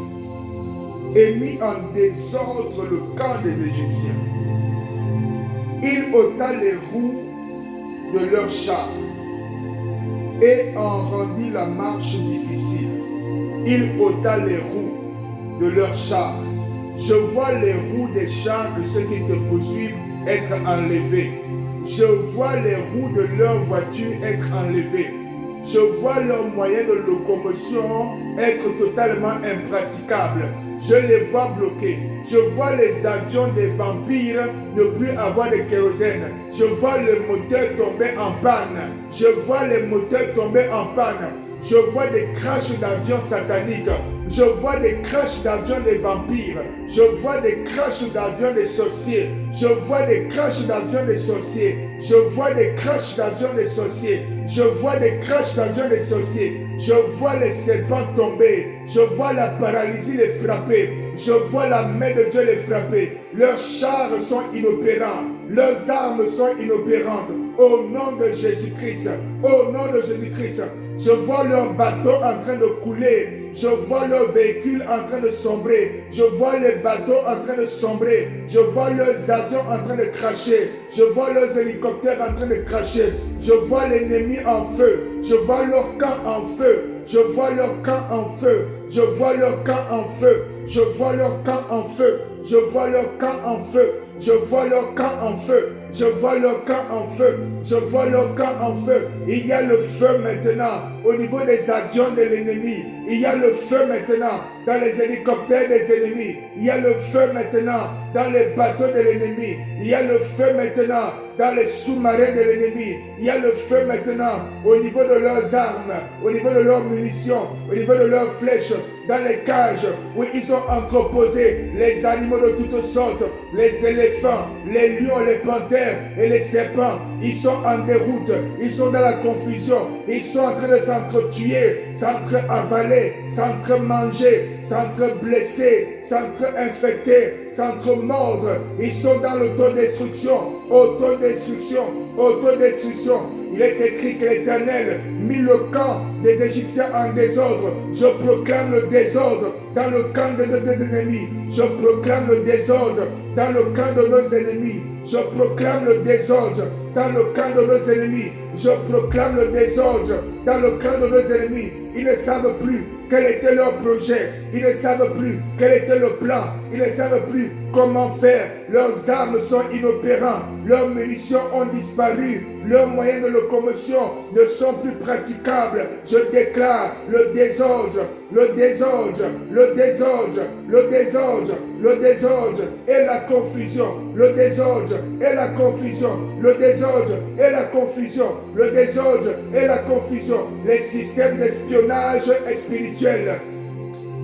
et mit en désordre le camp des Égyptiens. Il ôta les roues de leurs chars et en rendit la marche difficile. Il ôta les roues de leurs chars. Je vois les roues des chars de ceux qui te poursuivent être enlevées. Je vois les roues de leurs voitures être enlevées. Je vois leurs moyens de locomotion être totalement impraticables. Je les vois bloqués. Je vois les avions des vampires ne plus avoir de kérosène. Je vois les moteurs tomber en panne. Je vois les moteurs tomber en panne. Je vois des crashs d'avions sataniques. Je vois des crashs d'avions des vampires. Je vois des crashs d'avions des sorciers. Je vois des crashs d'avions des sorciers. Je vois des crashs d'avions des sorciers. Je vois des crashs d'avions des sorciers. Je vois les serpents tomber. Je vois la paralysie les frapper. Je vois la main de Dieu les frapper. Leurs chars sont inopérants. Leurs armes sont inopérantes. Au nom de Jésus-Christ. Au nom de Jésus-Christ. Je vois leurs bateaux en train de couler. Je vois leurs véhicules en train de sombrer. Je vois les bateaux en train de sombrer. Je vois leurs avions en train de cracher. Je vois leurs hélicoptères en train de cracher. Je vois l'ennemi en feu. Je vois leur camp en feu. Je vois leur camp en feu. Je vois leur camp en feu. Je vois leur camp en feu. Je vois leur camp en feu. Je vois leur camp en feu. Je vois leur camp en feu. Je vois leur camp en feu. Il y a le feu maintenant au niveau des avions de l'ennemi. Il y a le feu maintenant dans les hélicoptères des ennemis. Il y a le feu maintenant dans les bateaux de l'ennemi. Il y a le feu maintenant dans les sous-marins de l'ennemi. Il y a le feu maintenant au niveau de leurs armes, au niveau de leurs munitions, au niveau de leurs flèches, dans les cages où ils ont entreposé les animaux de toutes sortes, les éléphants, les lions, les panthères et les serpents. Ils sont en déroute, ils sont dans la confusion, ils sont en train de s'entretuer, s'entre-avaler, s'entre-manger, s'entre-blesser, s'entre-infecter, s'entre-mordre. Ils sont dans l'autodestruction, autodestruction, autodestruction. Il est écrit que l'Éternel mit le camp des Égyptiens en désordre. Je proclame le désordre dans le camp de nos ennemis. Je proclame le désordre dans le camp de nos ennemis. Je proclame le désordre dans le camp de nos ennemis. Je proclame le désordre dans le camp de nos ennemis. Ils ne savent plus quel était leur projet. Ils ne savent plus quel était le plan. Ils ne savent plus comment faire. Leurs armes sont inopérantes. Leurs munitions ont disparu. Leurs moyens de locomotion ne sont plus praticables. Je déclare le désordre, le désordre, le désordre, le désordre, le désordre et la confusion. Le désordre et la confusion. Le désordre et la confusion. Le désordre et la confusion. Les systèmes d'espionnage spirituel,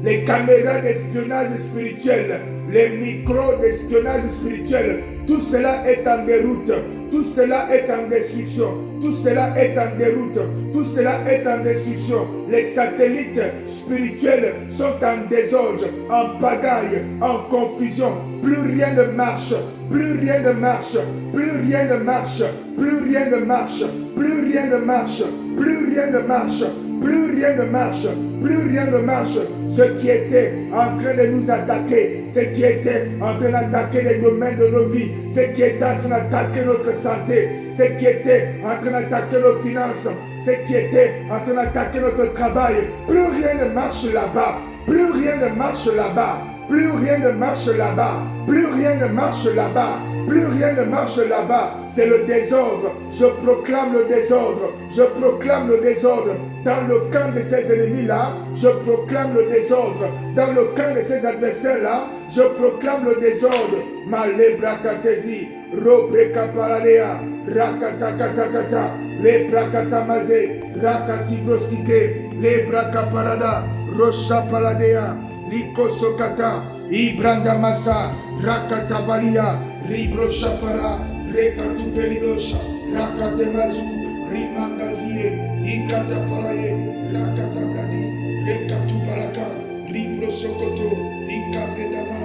les caméras d'espionnage spirituel, les micros d'espionnage spirituel, tout cela est en déroute, tout cela est en destruction, tout cela est en déroute, tout cela est en destruction. Les satellites spirituels sont en désordre, en pagaille, en confusion. Plus rien ne marche, plus rien ne marche, plus rien ne marche, plus rien ne marche, plus rien ne marche, plus rien ne marche. Plus rien ne marche, plus rien ne marche. Ce qui était en train de nous attaquer, ce qui était en train d'attaquer les domaines de nos vies, ce qui était en train d'attaquer notre santé, ce qui était en train d'attaquer nos finances, ce qui était en train d'attaquer notre travail, plus rien ne marche là-bas, plus rien ne marche là-bas, plus rien ne marche là-bas, plus rien ne marche là-bas. Plus rien ne marche là-bas, c'est le désordre. Je proclame le désordre. Je proclame le désordre. Dans le camp de ces ennemis-là, je proclame le désordre. Dans le camp de ces adversaires-là, je proclame le désordre. Malebrakatezi, Robrekaparadea, Rakatakatakata, Lebrakatamaze, Rakatibrosike, Lebrakaparada, Roshapaladea, Likosokata, Ibrandamasa, Rakatabalia, Ribro Shapara, Rekatu Pelidosha, Rakatemazu, Rimangazie, Ikatapalaye, Rakatabradi, Rekatu Palaka, Ribro Sokoto, Ikabredama,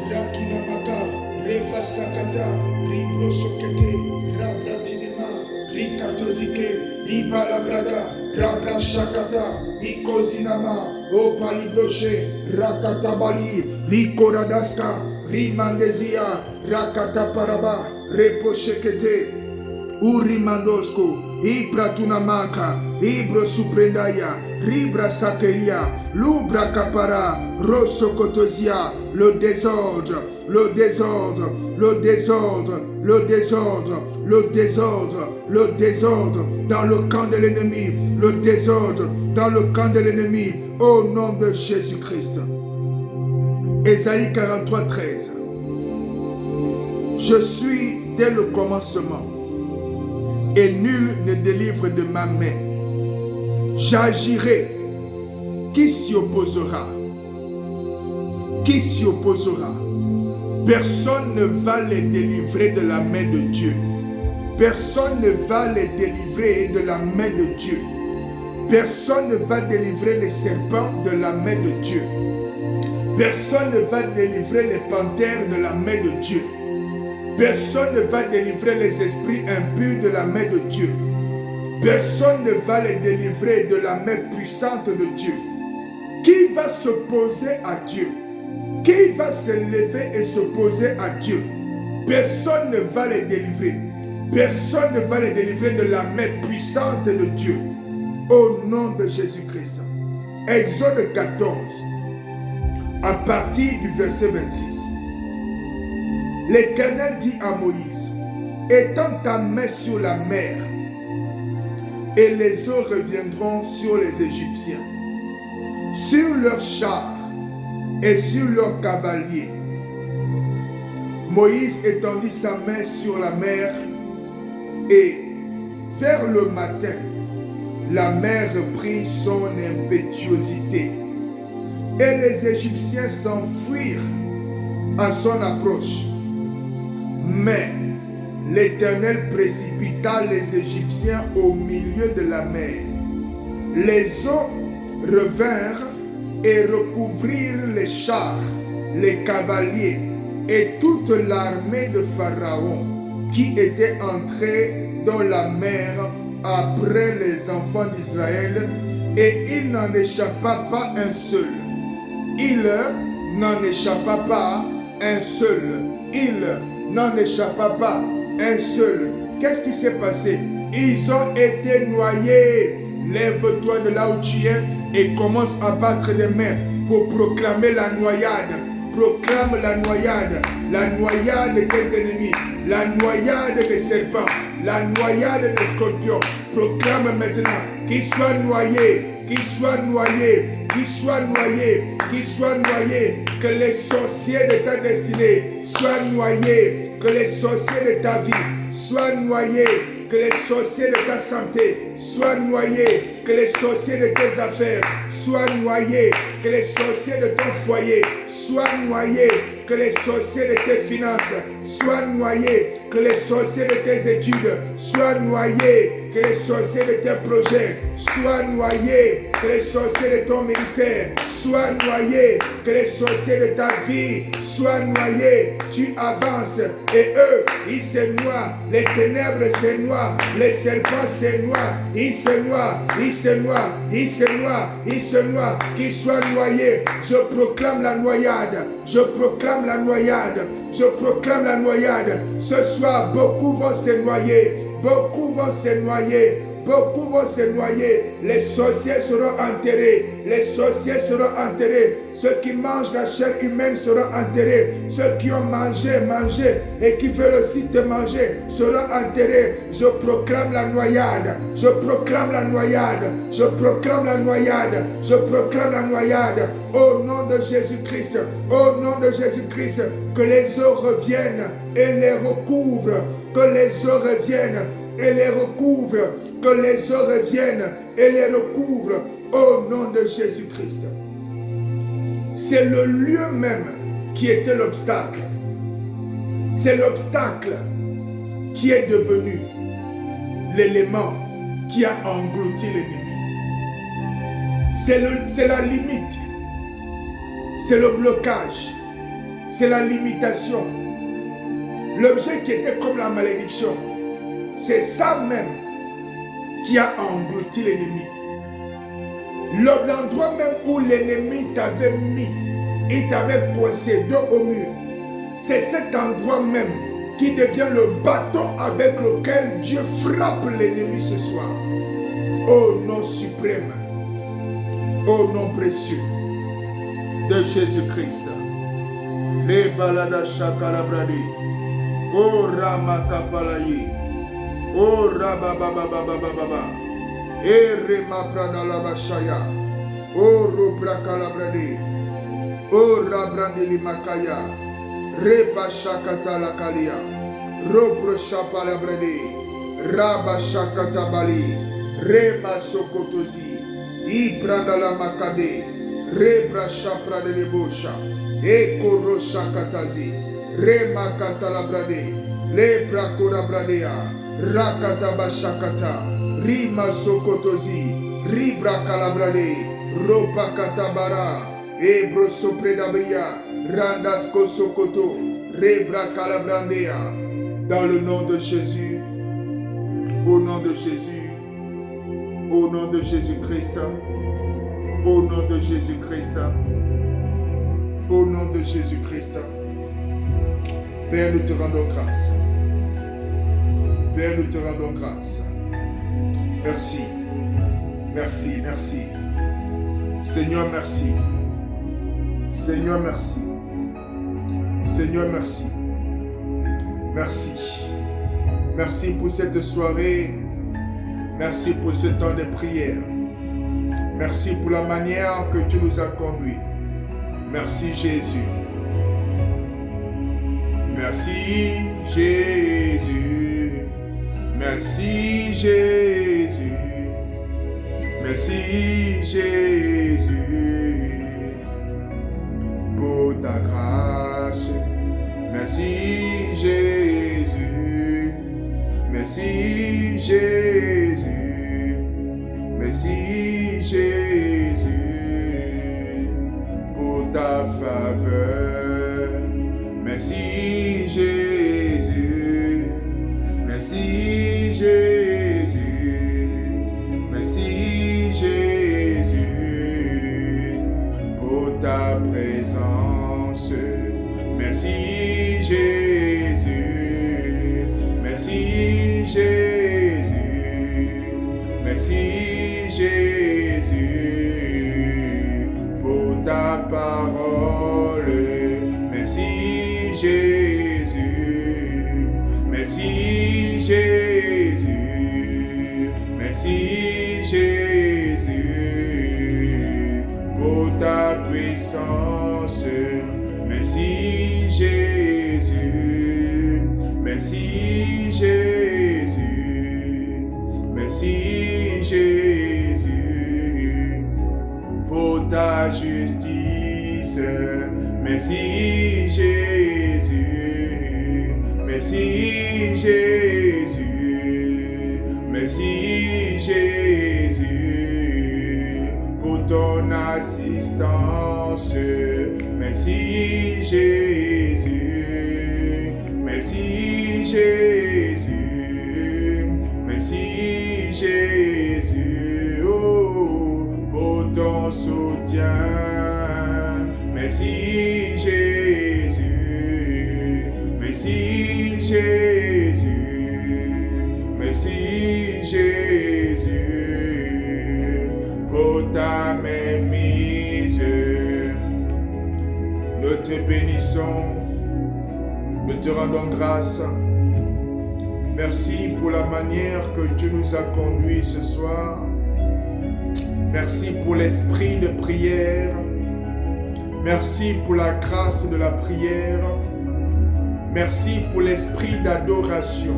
Ratunamaka, Reva Sakata, Ribro Sokete, Rabratinema, Rikatozike, Ibalabrada, Rabra Shakata, Ikozinama, Opalibroche, Rakatabali, Likoradaska, Rimandezia, Rakataparaba, Reposhekete, Urimandosko, Ibratunamaka, Ibro Suprendaya, Ribra Sakeria, Lubra Kapara, Rosokotozia, le désordre, le désordre, le désordre, le désordre, le désordre, le désordre dans le camp de l'ennemi, le désordre dans le camp de l'ennemi, au nom de Jésus-Christ. Ésaïe 43, 13. Je suis dès le commencement, et nul ne délivre de ma main. J'agirai. Qui s'y opposera? Qui s'y opposera? Personne ne va les délivrer de la main de Dieu. Personne ne va les délivrer de la main de Dieu. Personne ne va délivrer les serpents de la main de Dieu. Personne ne va délivrer les panthères de la main de Dieu. Personne ne va délivrer les esprits impurs de la main de Dieu. Personne ne va les délivrer de la main puissante de Dieu. Qui va s'opposer à Dieu? Qui va se lever et s'opposer à Dieu? Personne ne va les délivrer. Personne ne va les délivrer de la main puissante de Dieu. Au nom de Jésus-Christ. Exode 14, à partir du verset 26. L'Éternel dit à Moïse, étends ta main sur la mer, et les eaux reviendront sur les Égyptiens, sur leurs chars et sur leurs cavaliers. Moïse étendit sa main sur la mer, et vers le matin, la mer reprit son impétuosité, et les Égyptiens s'enfuirent à son approche. Mais l'Éternel précipita les Égyptiens au milieu de la mer. Les eaux revinrent et recouvrirent les chars, les cavaliers et toute l'armée de Pharaon qui était entrée dans la mer après les enfants d'Israël, et il n'en échappa pas un seul. Il n'en échappa pas un seul. Il n'en échappa pas un seul. Qu'est-ce qui s'est passé? Ils ont été noyés. Lève-toi de là où tu es et commence à battre les mains pour proclamer la noyade. Proclame la noyade des ennemis, la noyade des serpents, la noyade des scorpions. Proclame maintenant qu'ils soient noyés, qu'ils soient noyés, qu'ils soient noyés, qu'ils soient noyés, que les sorciers de ta destinée soient noyés, que les sorciers de ta vie soient noyés, que les sorciers de ta santé soient noyés, que les sorciers de tes affaires soient noyés, que les sorciers de ton foyer soient noyés, que les sorciers de tes finances soient noyés, que les sorciers de tes études soient noyés, que les sorciers de tes projets soient noyés, que les sorciers de ton ministère soient noyés, que les sorciers de ta vie soient noyés. Tu avances et eux, ils se noient, les ténèbres se noient, les serpents se noient, ils se noient, ils se noient, ils se noient, ils se noient, qu'ils soient noyés. Je proclame la noyade, je proclame la noyade, je proclame la noyade. Ce soir, beaucoup vont se noyer, beaucoup vont se noyer. Beaucoup vont se noyer. Les sorciers seront enterrés. Les sorciers seront enterrés. Ceux qui mangent la chair humaine seront enterrés. Ceux qui ont mangé et qui veulent aussi te manger seront enterrés. Je proclame la noyade. Je proclame la noyade. Je proclame la noyade. Je proclame la noyade. Au nom de Jésus-Christ. Au nom de Jésus-Christ. Que les eaux reviennent et les recouvrent. Que les eaux reviennent et les recouvre, que les eaux reviennent et les recouvrent au nom de Jésus-Christ. C'est le lieu même qui était l'obstacle. C'est l'obstacle qui est devenu l'élément qui a englouti l'ennemi. C'est la limite, c'est le blocage, c'est la limitation. L'objet qui était comme la malédiction, c'est ça même qui a englouti l'ennemi. L'endroit même où l'ennemi t'avait mis, il t'avait coincé dos au mur. C'est cet endroit même qui devient le bâton avec lequel Dieu frappe l'ennemi ce soir. Au nom suprême, au nom précieux de Jésus-Christ. Les balada chakalabradi, o ramakapalayi. Oh rababababababa, Rema prana la bashaya, oh robraka la brade, oh rabrande li makaya, Reba shakata la kalia, Robro shapa la brade, Raba shakata bali, Rema sokotozi, Ibranda la makade, Rebra shapra de lebosha, Ekoro shakatazi, Rema kata la brade, Lebra kora bradea. Rakata bashakata, Rima sokotozi, Ribra kalabrade, Ropa katabara, Ebro sopredabia, Randasko sokoto, Rebra kalabrandea. Dans le nom de Jésus, au nom de Jésus, Au nom de Jésus-Christ. Au nom de Jésus-Christ. Au nom de Jésus-Christ. Père, nous te rendons grâce. Père, nous te rendons grâce. Merci. Merci, merci. Seigneur, merci. Seigneur, merci. Seigneur, merci. Merci. Merci pour cette soirée. Merci pour ce temps de prière. Merci pour la manière que tu nous as conduits. Merci Jésus. Merci Jésus. Merci Jésus. Merci Jésus pour ta grâce. Merci Jésus. Merci Jésus. Merci Jésus pour ta faveur. Merci Jésus. Merci Jésus. Merci Jésus pour ta présence. Merci Jésus. Merci Jésus. Merci Jésus pour ta parole. Merci Jésus. Merci Jésus. Merci Jésus pour ta puissance. Merci Jésus. Merci Jésus. Merci Jésus pour ta justice. Merci Jésus. Merci Jésus. Merci Jésus pour ton assistance. Merci Jésus. Merci Jésus. Merci Jésus pour ton soutien. Merci Jésus. Merci Jésus. Merci Jésus pour ta mainmise. Nous te bénissons, nous te rendons grâce. Merci pour la manière que tu nous as conduits ce soir. Merci pour l'esprit de prière. Merci pour la grâce de la prière. Merci pour l'esprit d'adoration.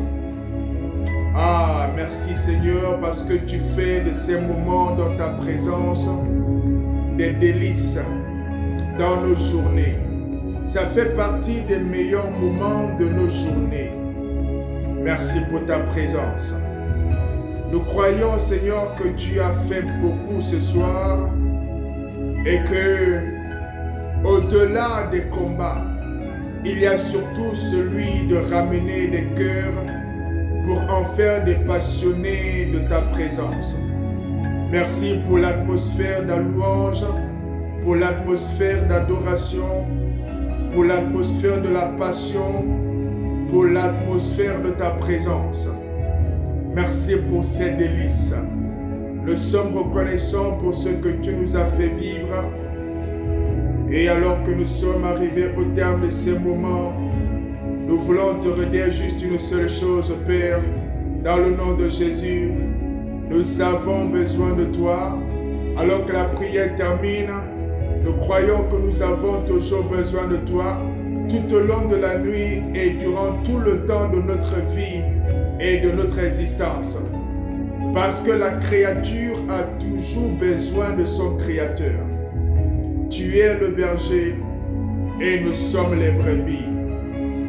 Ah, merci Seigneur parce que tu fais de ces moments dans ta présence des délices dans nos journées. Ça fait partie des meilleurs moments de nos journées. Merci pour ta présence. Nous croyons Seigneur que tu as fait beaucoup ce soir et que au-delà des combats, il y a surtout celui de ramener des cœurs pour en faire des passionnés de ta présence. Merci pour l'atmosphère de la louange, pour l'atmosphère d'adoration, pour l'atmosphère de la passion, pour l'atmosphère de ta présence. Merci pour ces délices. Nous sommes reconnaissants pour ce que tu nous as fait vivre. Et alors que nous sommes arrivés au terme de ces moments, nous voulons te redire juste une seule chose, Père. Dans le nom de Jésus, nous avons besoin de toi. Alors que la prière termine, nous croyons que nous avons toujours besoin de toi tout au long de la nuit et durant tout le temps de notre vie et de notre existence. Parce que la créature a toujours besoin de son Créateur. Tu es le berger et nous sommes les brebis.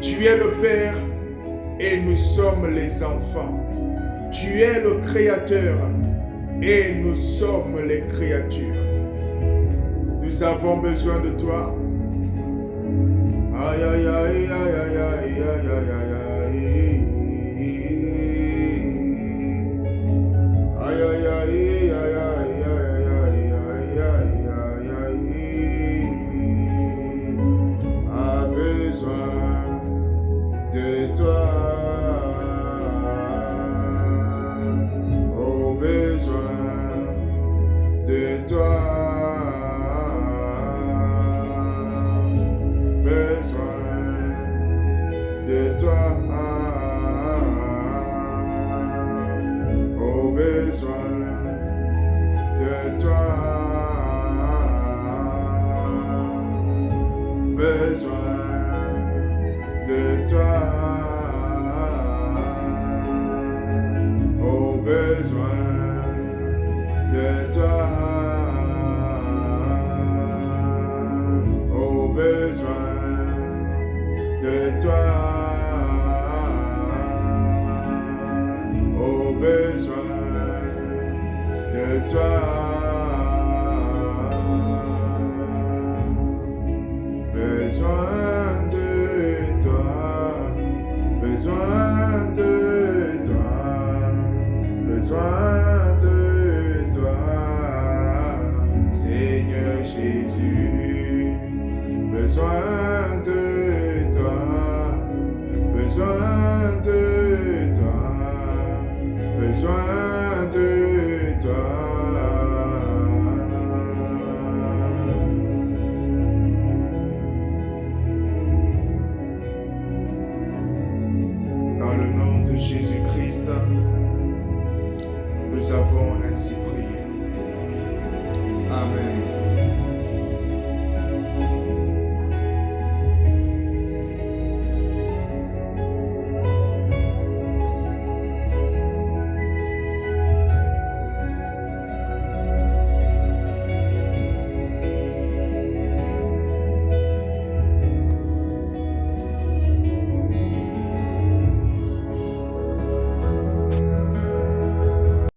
Tu es le Père et nous sommes les enfants. Tu es le Créateur et nous sommes les créatures. Nous avons besoin de toi. Aïe, aïe, aïe, aïe, aïe, aïe, aïe, aïe, aïe, aïe, aïe, aïe, aïe. Jésus, besoin de toi, besoin de toi, besoin de toi. Dans le nom de Jésus-Christ, nous avons ainsi prié. Amen.